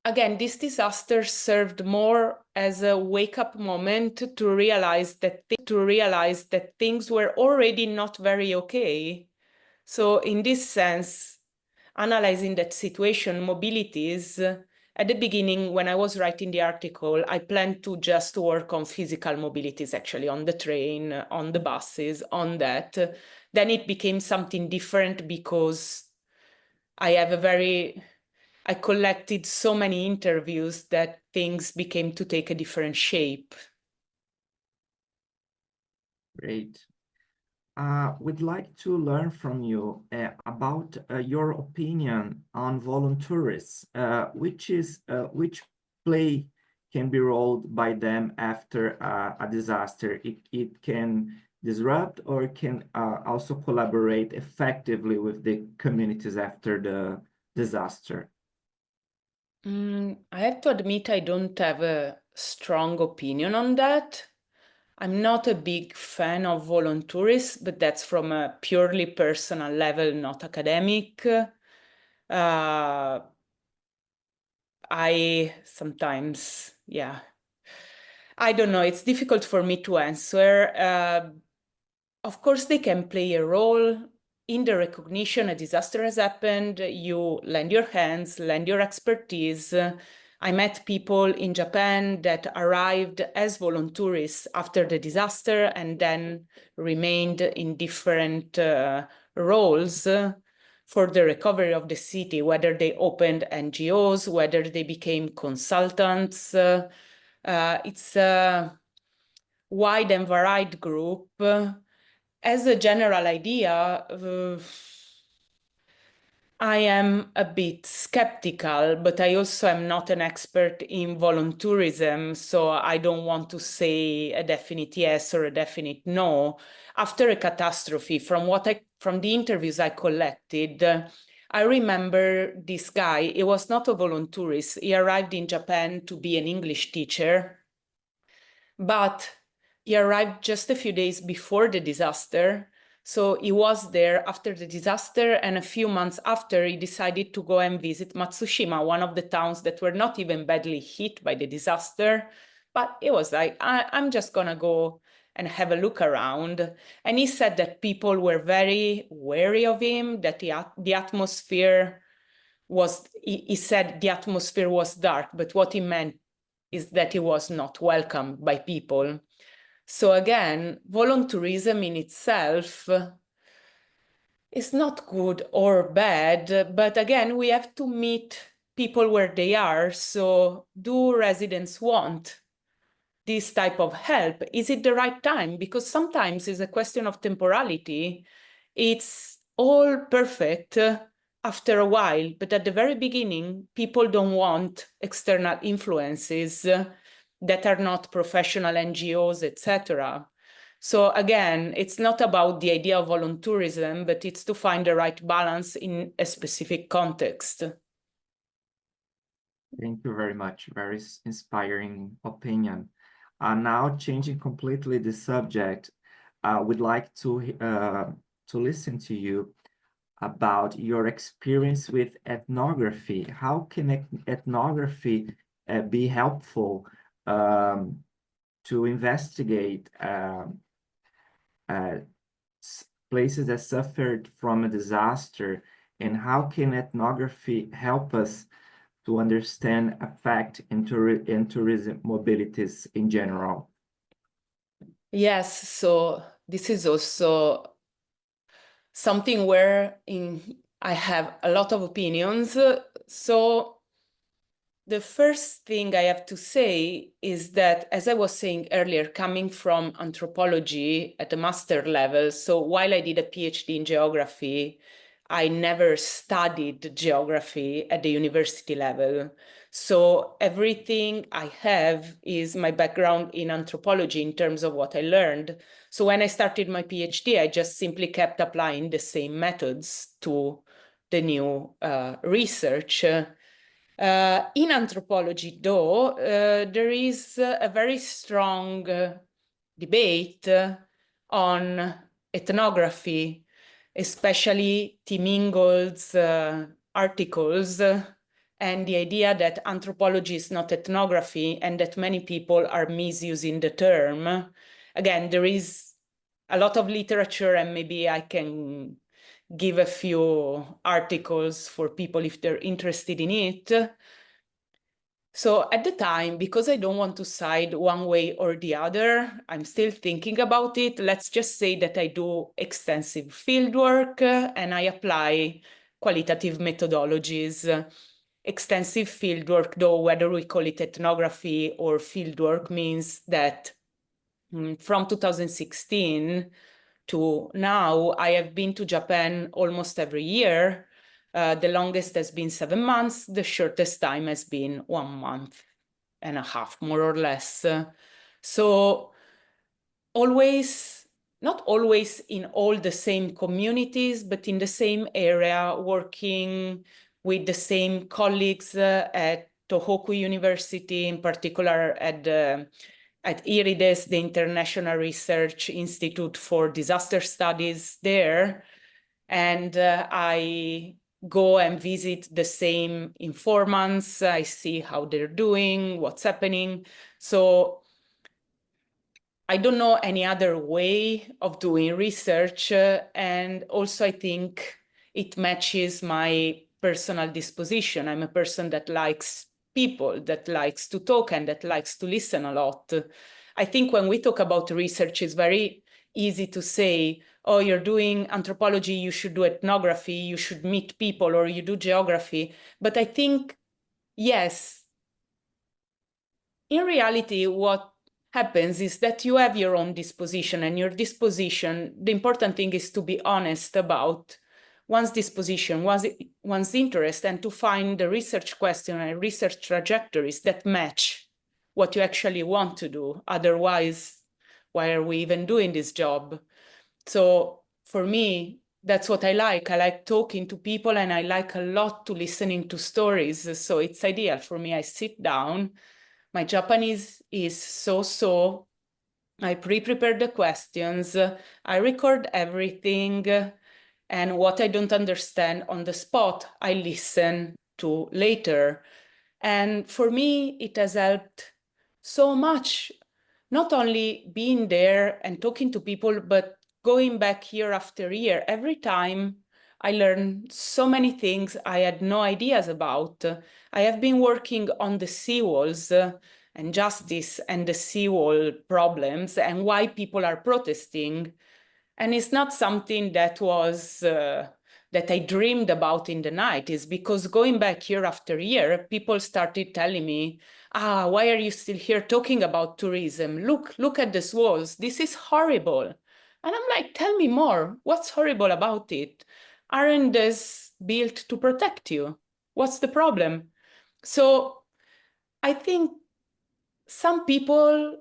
again, this disaster served more as a wake-up moment to realize that things were already not very okay. So in this sense, analyzing that situation, mobilities, at the beginning, when I was writing the article, I planned to just work on physical mobilities, actually, on the train, on the buses, on that. Then it became something different because I collected so many interviews that things became to take a different shape. Great. We'd like to learn from you about your opinion on volunteers, which play can be rolled by them after a disaster. It can disrupt or can also collaborate effectively with the communities after the disaster. I have to admit I don't have a strong opinion on that. I'm not a big fan of volunteers, but that's from a purely personal level, not academic. I sometimes, I don't know, it's difficult for me to answer. Of course, they can play a role in the recognition a disaster has happened. You lend your hands, lend your expertise. I met people in Japan that arrived as volunteers after the disaster and then remained in different roles for the recovery of the city, whether they opened NGOs, whether they became consultants. It's a wide and varied group. As a general idea, I am a bit skeptical, but I also am not an expert in voluntourism, so I don't want to say a definite yes or a definite no. After a catastrophe, from the interviews I collected, I remember this guy. He was not a voluntourist. He arrived in Japan to be an English teacher, but he arrived just a few days before the disaster. So he was there after the disaster, and a few months after, he decided to go and visit Matsushima, one of the towns that were not even badly hit by the disaster. But it was like, I'm just gonna go and have a look around. And he said that people were very wary of him, that the atmosphere was, he said the atmosphere was dark, but what he meant is that he was not welcomed by people. So again, voluntourism in itself is not good or bad, but again, we have to meet people where they are. So do residents want this type of help? Is it the right time? Because sometimes it's a question of temporality. It's all perfect after a while, but at the very beginning, people don't want external influences that are not professional NGOs, etc. So again, it's not about the idea of voluntourism, but it's to find the right balance in a specific context. Thank you very much. Very inspiring opinion. Now, changing completely the subject, we'd like to listen to you about your experience with ethnography. How can ethnography be helpful to investigate places that suffered from a disaster, and how can ethnography help us to understand effect in tourism mobilities in general? Yes, so this is also something where I have a lot of opinions. So the first thing I have to say is that, as I was saying earlier, coming from anthropology at the master level, so while I did a PhD in geography, I never studied geography at the university level. So everything I have is my background in anthropology in terms of what I learned. So when I started my PhD, I just simply kept applying the same methods to the new research. In anthropology, though, there is a very strong debate on ethnography, especially Tim Ingold's articles, and the idea that anthropology is not ethnography and that many people are misusing the term. Again, there is a lot of literature, and maybe I can give a few articles for people if they're interested in it. So at the time, because I don't want to side one way or the other, I'm still thinking about it. Let's just say that I do extensive fieldwork and I apply qualitative methodologies. Extensive fieldwork, though, whether we call it ethnography or fieldwork, means that from 2016 to now, I have been to Japan almost every year. The longest has been 7 months. The shortest time has been 1 month and a half, more or less. So always, not always in all the same communities, but in the same area, working with the same colleagues at Tohoku University, in particular at IRIDES, the International Research Institute for Disaster Studies there. And I go and visit the same informants. I see how they're doing, what's happening. So I don't know any other way of doing research. And also I think it matches my personal disposition. I'm a person that likes people, that likes to talk and that likes to listen a lot. I think when we talk about research, it's very easy to say, oh, you're doing anthropology, you should do ethnography, you should meet people, or you do geography. But I think, yes, in reality, what happens is that you have your own disposition, and your disposition, the important thing is to be honest about one's disposition, one's interest, and to find the research question and research trajectories that match what you actually want to do. Otherwise, why are we even doing this job? So for me, that's what I like. I like talking to people, and I like a lot to listening to stories. So it's ideal for me. I sit down. My Japanese is so-so. I pre-prepare the questions. I record everything. And what I don't understand on the spot, I listen to later. And for me, it has helped so much, not only being there and talking to people, but going back year after year. Every time I learn so many things I had no ideas about. I have been working on the seawalls and justice and the seawall problems and why people are protesting. And it's not something that was that I dreamed about in the 90s, because going back year after year, people started telling me, why are you still here talking about tourism? Look at these walls. This is horrible. And I'm like, tell me more. What's horrible about it? Aren't these built to protect you? What's the problem? So I think some people,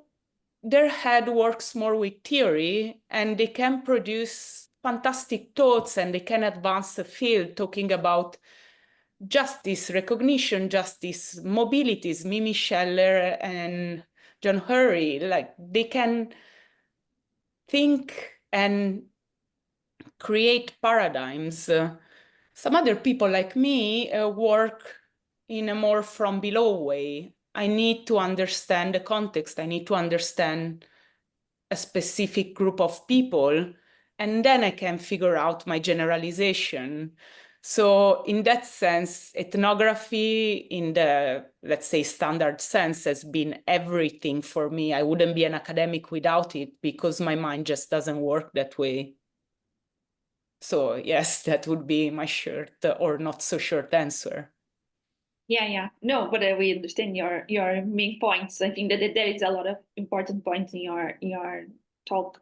their head works more with theory, and they can produce fantastic thoughts, and they can advance the field talking about justice, recognition, justice, mobilities, Mimi Scheller and John Hurry. Like, they can think and create paradigms. Some other people like me work in a more from below way. I need to understand the context. I need to understand a specific group of people, and then I can figure out my generalization. So in that sense, ethnography in the, let's say, standard sense has been everything for me. I wouldn't be an academic without it, because my mind just doesn't work that way. So yes, that would be my short or not so short answer. Yeah. No, but we understand your main points. I think that there is a lot of important points in your talk.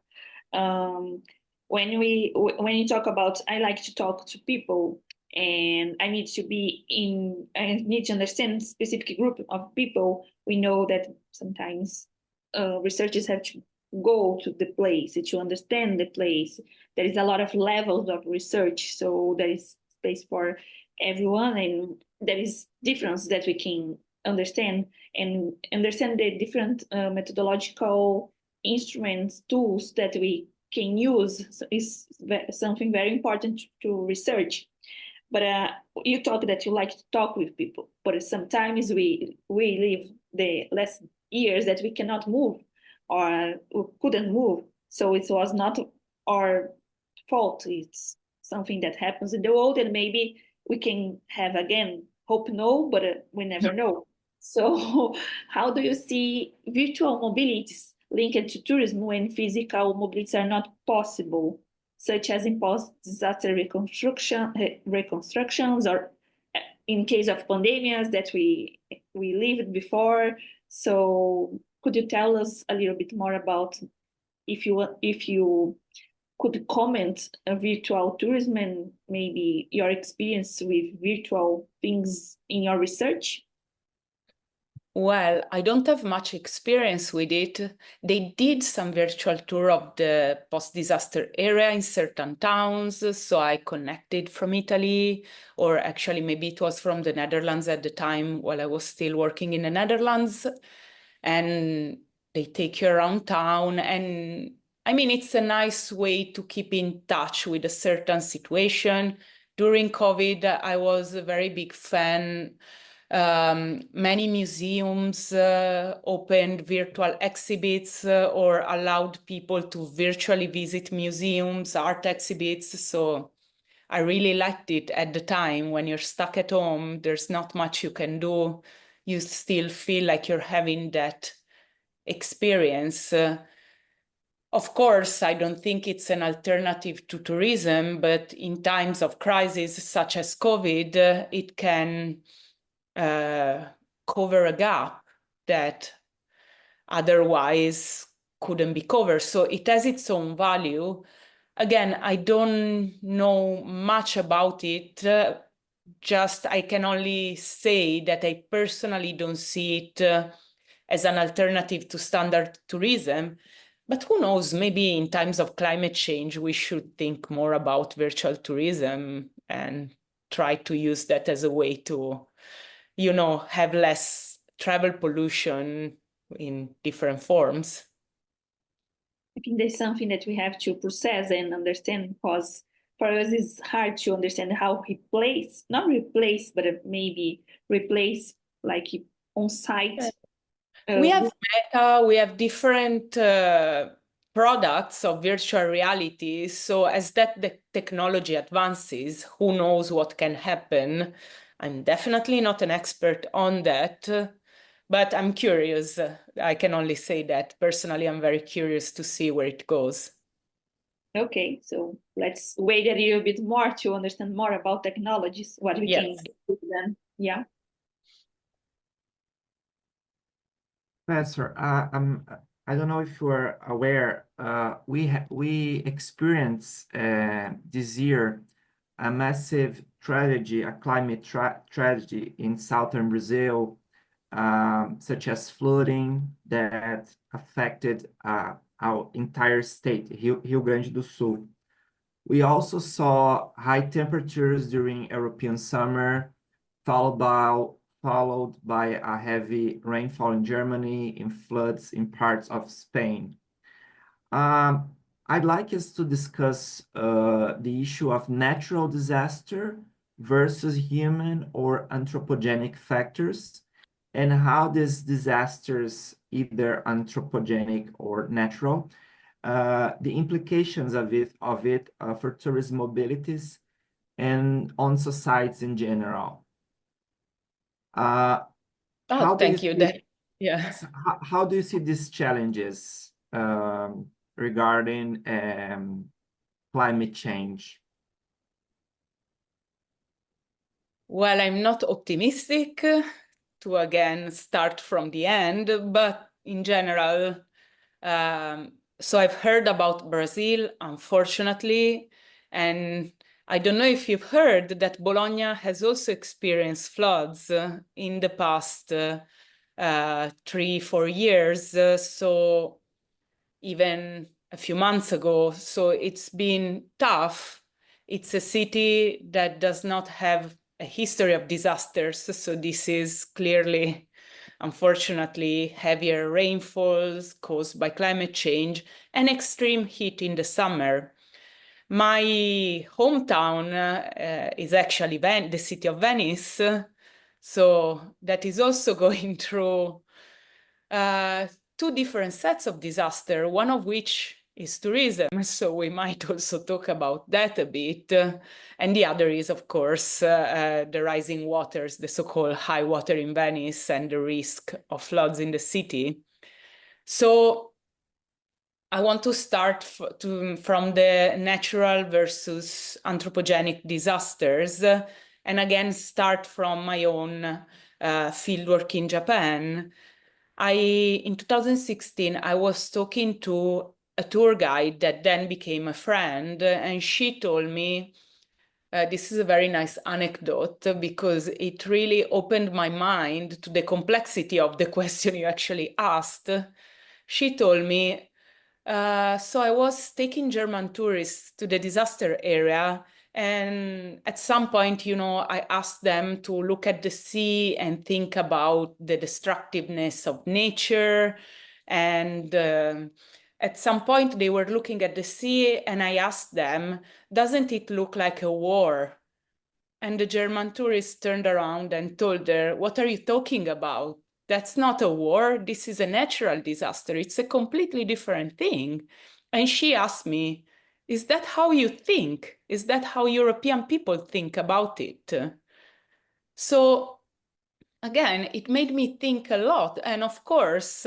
When you talk about, I like to talk to people, and I need to understand specific group of people. We know that sometimes researchers have to go to the place to understand the place. There is a lot of levels of research, so there is space for everyone, and there is difference that we can understand the different methodological instruments, tools that we can use. So is something very important to research. But you talk that you like to talk with people, but sometimes we live the last years that we cannot move or we couldn't move. So it was not our fault. It's something that happens in the world, and maybe we can have again, hope no, but we never know. So how do you see virtual mobilities linked to tourism when physical mobilities are not possible, such as in post-disaster reconstructions, or in case of pandemics that we lived before? So could you tell us a little bit more about, if you could comment on virtual tourism and maybe your experience with virtual things in your research? Well, I don't have much experience with it. They did some virtual tour of the post-disaster area in certain towns, so I connected from Italy, or actually maybe it was from the Netherlands at the time while I was still working in the Netherlands. And they take you around town, and I mean, it's a nice way to keep in touch with a certain situation. During COVID, I was a very big fan. Many museums opened virtual exhibits or allowed people to virtually visit museums, art exhibits. So I really liked it at the time. When you're stuck at home, there's not much you can do. You still feel like you're having that experience. Of course, I don't think it's an alternative to tourism, but in times of crisis such as COVID, it can cover a gap that otherwise couldn't be covered. So it has its own value. Again, I don't know much about it. Just I can only say that I personally don't see it as an alternative to standard tourism. But who knows, maybe in times of climate change, we should think more about virtual tourism and try to use that as a way to, you know, have less travel pollution in different forms. I think there's something that we have to process and understand, because for us it's hard to understand how not replace, but maybe replace like on-site. We have Meta, we have different products of virtual reality. So as the technology advances, who knows what can happen? I'm definitely not an expert on that, but I'm curious. I can only say that personally, I'm very curious to see where it goes. Okay, so let's wait a little bit more to understand more about technologies, what we can do then. Yeah. Professor, I don't know if you are aware, we experienced this year a massive tragedy, a climate tragedy in southern Brazil, such as flooding that affected our entire state, Rio Grande do Sul. We also saw high temperatures during European summer, followed by a heavy rainfall in Germany and floods in parts of Spain. I'd like us to discuss the issue of natural disaster versus human or anthropogenic factors, and how these disasters, either anthropogenic or natural, the implications of it for tourist mobilities and on societies in general. Thank you. How do you see these challenges regarding climate change? Well, I'm not optimistic to again start from the end, but in general, so I've heard about Brazil, unfortunately, and I don't know if you've heard that Bologna has also experienced floods in the past 3-4 years, so even a few months ago. So it's been tough. It's a city that does not have a history of disasters, so this is clearly, unfortunately, heavier rainfalls caused by climate change and extreme heat in the summer. My hometown is actually the city of Venice, so that is also going through 2 different sets of disaster, one of which is tourism, so we might also talk about that a bit. And the other is, of course, the rising waters, the so-called high water in Venice, and the risk of floods in the city. So I want to start from the natural versus anthropogenic disasters, and again start from my own fieldwork in Japan. In 2016, I was talking to a tour guide that then became a friend, and she told me, this is a very nice anecdote because it really opened my mind to the complexity of the question you actually asked. She told me, so I was taking German tourists to the disaster area, and at some point, you know, I asked them to look at the sea and think about the destructiveness of nature. And at some point, they were looking at the sea, and I asked them, doesn't it look like a war? And the German tourist turned around and told her, what are you talking about? That's not a war. This is a natural disaster. It's a completely different thing. And she asked me, is that how you think? Is that how European people think about it? So again, it made me think a lot. And of course,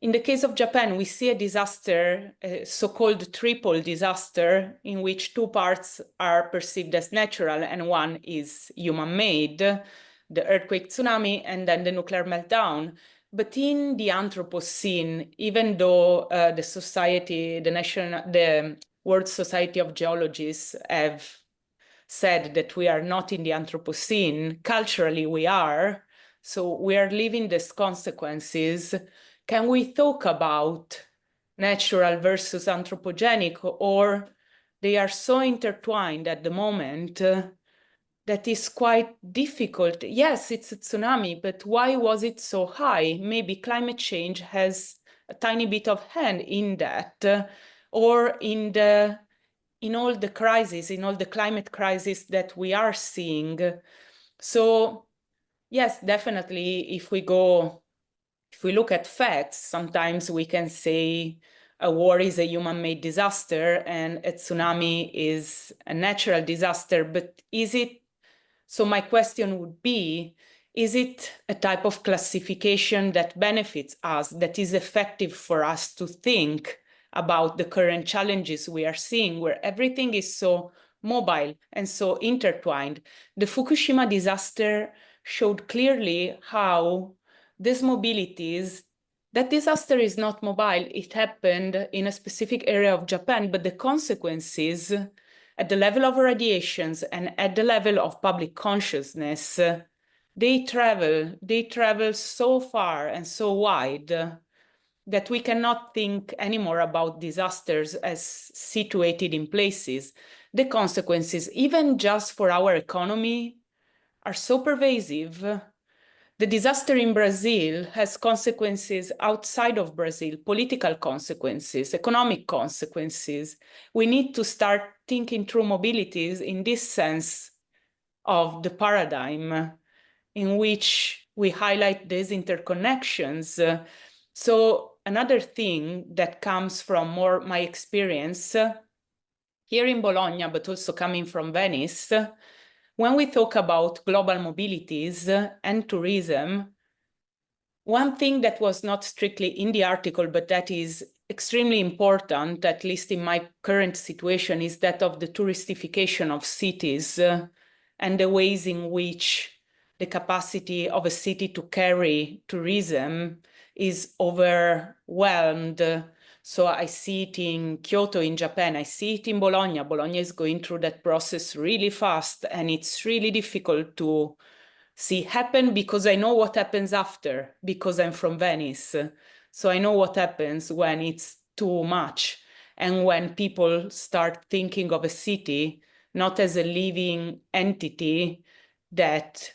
in the case of Japan, we see a disaster, a so-called triple disaster, in which 2 parts are perceived as natural and 1 is human-made, the earthquake, tsunami, and then the nuclear meltdown. But in the Anthropocene, even though the World Society of Geologists have said that we are not in the Anthropocene, culturally we are, so we are living these consequences. Can we talk about natural versus anthropogenic, or they are so intertwined at the moment that is quite difficult? Yes, it's a tsunami, but why was it so high? Maybe climate change has a tiny bit of hand in that, or in all the crises, in all the climate crises that we are seeing. So yes, definitely, if we look at facts, sometimes we can say a war is a human-made disaster and a tsunami is a natural disaster, but is it? So my question would be, is it a type of classification that benefits us, that is effective for us to think about the current challenges we are seeing, where everything is so mobile and so intertwined? The Fukushima disaster showed clearly how these mobilities, that disaster is not mobile. It happened in a specific area of Japan, but the consequences at the level of radiations and at the level of public consciousness, they travel so far and so wide that we cannot think anymore about disasters as situated in places. The consequences, even just for our economy, are so pervasive. The disaster in Brazil has consequences outside of Brazil, political consequences, economic consequences. We need to start thinking through mobilities in this sense of the paradigm in which we highlight these interconnections. So another thing that comes from more my experience here in Bologna, but also coming from Venice, when we talk about global mobilities and tourism, one thing that was not strictly in the article, but that is extremely important, at least in my current situation, is that of the touristification of cities and the ways in which the capacity of a city to carry tourism is overwhelmed. So I see it in Kyoto in Japan, I see it in Bologna. Bologna is going through that process really fast, and it's really difficult to see happen because I know what happens after, because I'm from Venice. So I know what happens when it's too much and when people start thinking of a city not as a living entity that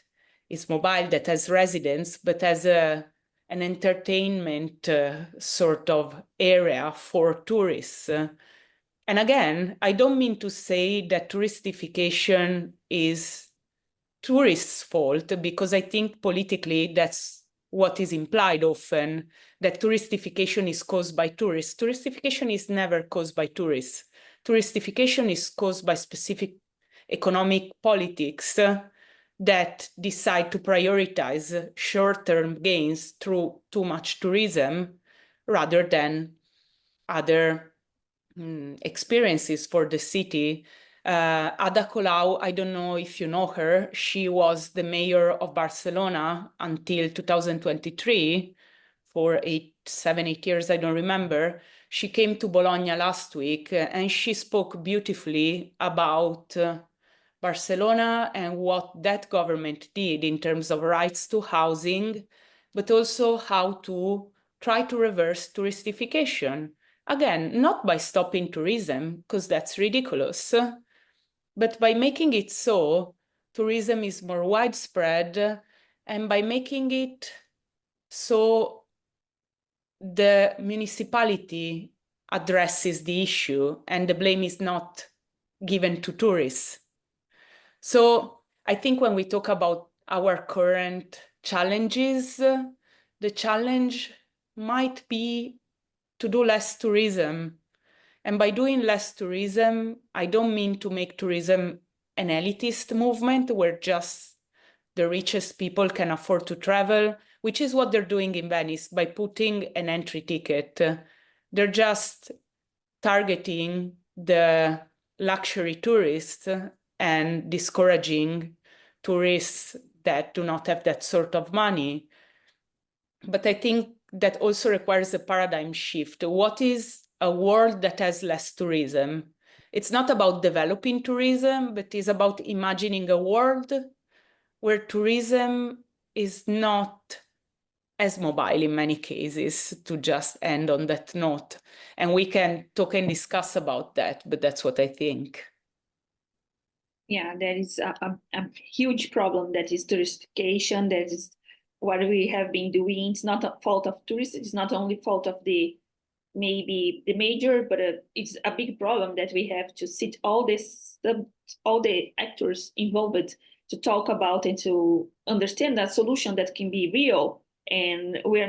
is mobile, that has residents, but as an entertainment sort of area for tourists. And again, I don't mean to say that touristification is tourists' fault, because I think politically that's what is implied often, that touristification is caused by tourists. Touristification is never caused by tourists. Touristification is caused by specific economic politics that decide to prioritize short-term gains through too much tourism rather than other experiences for the city. Ada Colau, I don't know if you know her, she was the mayor of Barcelona until 2023, for 7, 8 years, I don't remember. She came to Bologna last week and she spoke beautifully about Barcelona and what that government did in terms of rights to housing, but also how to try to reverse touristification. Again, not by stopping tourism, because that's ridiculous, but by making it so tourism is more widespread, and by making it so the municipality addresses the issue and the blame is not given to tourists. So I think when we talk about our current challenges, the challenge might be to do less tourism. And by doing less tourism, I don't mean to make tourism an elitist movement where just the richest people can afford to travel, which is what they're doing in Venice by putting an entry ticket. They're just targeting the luxury tourists and discouraging tourists that do not have that sort of money. but I think that also requires a paradigm shift. What is a world that has less tourism? It's not about developing tourism, but it's about imagining a world where tourism is not as mobile in many cases, to just end on that note. And we can talk and discuss about that, but that's what I think. Yeah, there is a huge problem that is touristification. That is what we have been doing. It's not a fault of tourists. It's not only fault of maybe the major, but it's a big problem that we have to sit all the actors involved to talk about and to understand a solution that can be real. And we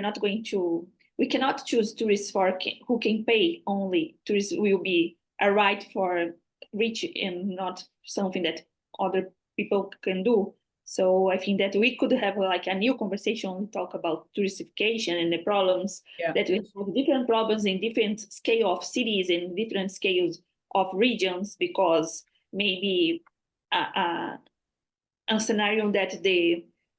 cannot choose tourists who can pay only. Tourists will be a right for rich and not something that other people can do. So I think that we could have like a new conversation, talk about touristification and the problems that we have, different problems in different scale of cities and different scales of regions, because maybe a scenario that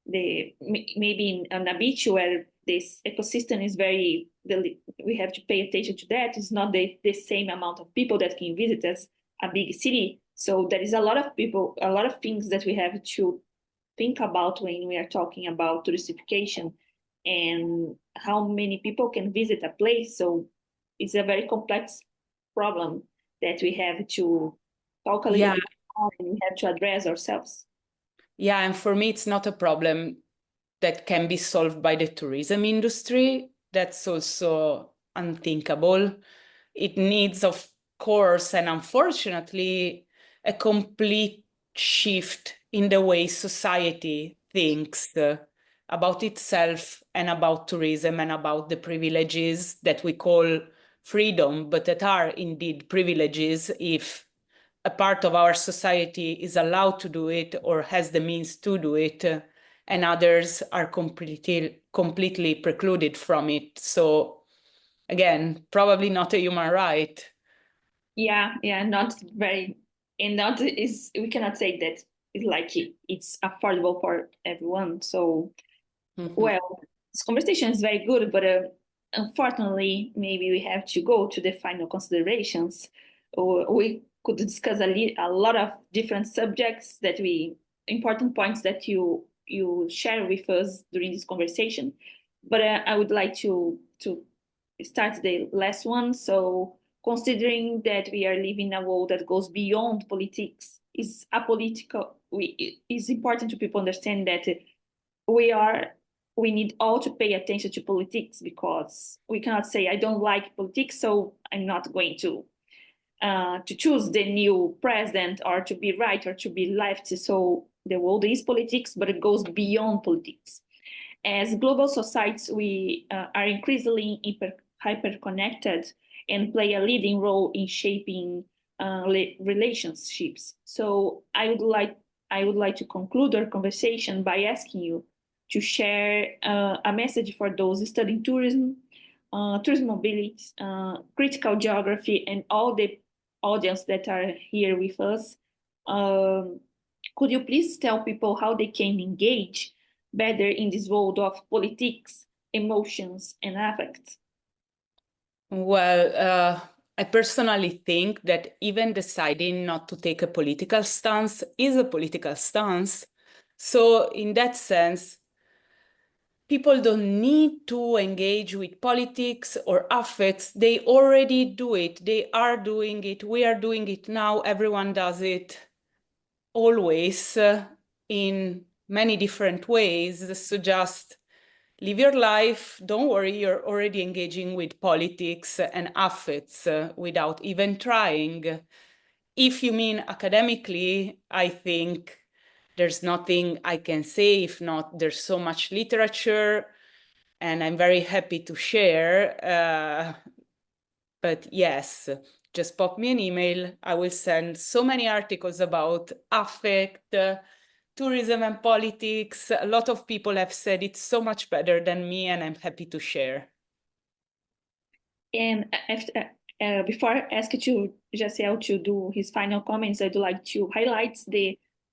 maybe on a beach where this ecosystem is we have to pay attention to that. It's not the same amount of people that can visit as a big city. So there is a lot of things that we have to think about when we are talking about touristification and how many people can visit a place. So it's a very complex problem that we have to talk a little bit about and we have to address ourselves. Yeah, and for me, it's not a problem that can be solved by the tourism industry. That's also unthinkable. It needs, of course, and unfortunately, a complete shift in the way society thinks about itself and about tourism and about the privileges that we call freedom, but that are indeed privileges if a part of our society is allowed to do it or has the means to do it, and others are completely precluded from it. So again, probably not a human right. Yeah, not very, and not is we cannot say that it's affordable for everyone. So well, this conversation is very good, but unfortunately, maybe we have to go to the final considerations. We could discuss a lot of different subjects important points that you share with us during this conversation. But I would like to start the last one. So considering that we are living in a world that goes beyond politics, it's important to people understand that we need all to pay attention to politics, because we cannot say I don't like politics, so I'm not going to choose the new president or to be right or to be left. So the world is politics, but it goes beyond politics. As global societies, we are increasingly hyper-connected and play a leading role in shaping relationships. So I would like to conclude our conversation by asking you to share a message for those studying tourism, tourism mobilities, critical geography, and all the audience that are here with us. Could you please tell people how they can engage better in this world of politics, emotions, and affects? Well, I personally think that even deciding not to take a political stance is a political stance. So in that sense, people don't need to engage with politics or affects. They already do it. They are doing it. We are doing it now. Everyone does it always in many different ways. So just live your life. Don't worry, you're already engaging with politics and affects without even trying. If you mean academically, I think there's nothing I can say. If not, there's so much literature, and I'm very happy to share. But yes, just pop me an email. I will send so many articles about affect, tourism and politics. A lot of people have said it's so much better than me, and I'm happy to share. And before I ask Jaciel to do his final comments, I'd like to highlight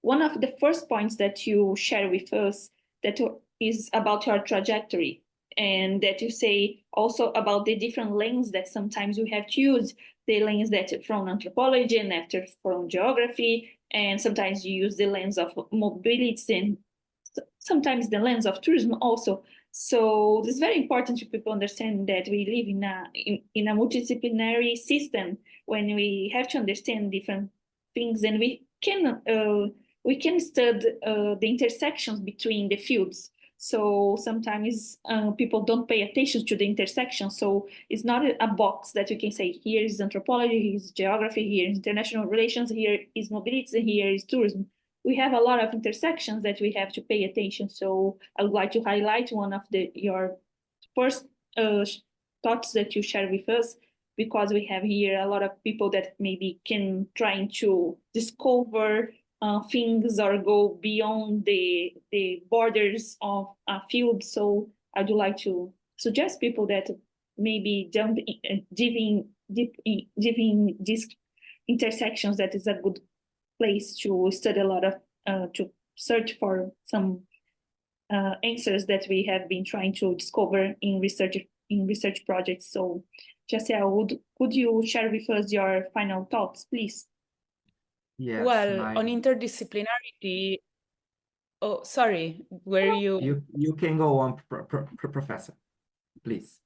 one of the first points that you share with us that is about your trajectory. and that you say also about the different lanes that sometimes we have to use, the lanes that are from anthropology and after from geography, and sometimes you use the lens of mobilities and sometimes the lens of tourism also. So it's very important to people understand that we live in a multidisciplinary system when we have to understand different things, and we can study the intersections between the fields. So sometimes people don't pay attention to the intersection. So it's not a box that you can say, here is anthropology, here is geography, here is international relations, here is mobility, and here is tourism. We have a lot of intersections that we have to pay attention. So I would like to highlight one of your first thoughts that you share with us, because we have here a lot of people that maybe can trying to discover things or go beyond the borders of a field. So I would like to suggest people that maybe jump deep in these intersections. That is a good place to study a lot of, to search for some answers that we have been trying to discover in research projects. So, Jaciel, could you share with us your final thoughts, please? Yes, Well, on interdisciplinarity, oh, sorry, were you? You can go on, Professor, please.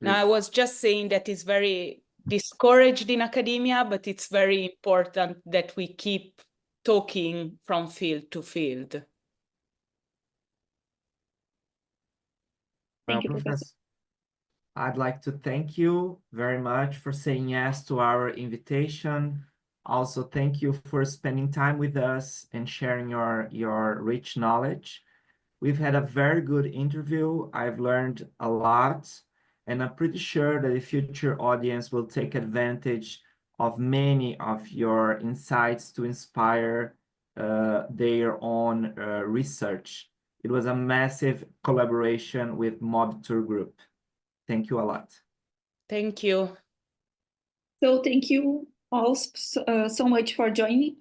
No, I was just saying that it's very discouraged in academia, but it's very important that we keep talking from field to field. Thank you, Professor. I'd like to thank you very much for saying yes to our invitation. Also, thank you for spending time with us and sharing your rich knowledge. We've had a very good interview. I've learned a lot, and I'm pretty sure that the future audience will take advantage of many of your insights to inspire their own research. It was a massive collaboration with MobTur Group. Thank you a lot. Thank you. So thank you all so much for joining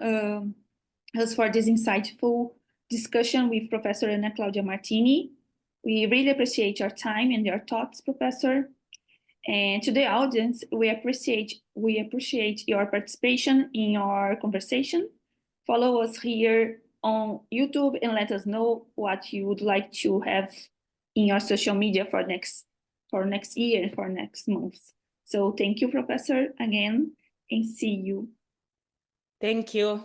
us for this insightful discussion with Professor Anna Claudia Martini. We really appreciate your time and your thoughts, Professor. And to the audience, we appreciate your participation in our conversation. Follow us here on YouTube and let us know what you would like to have in your social media for next year and for next month. So thank you, Professor, again, and see you. Thank you.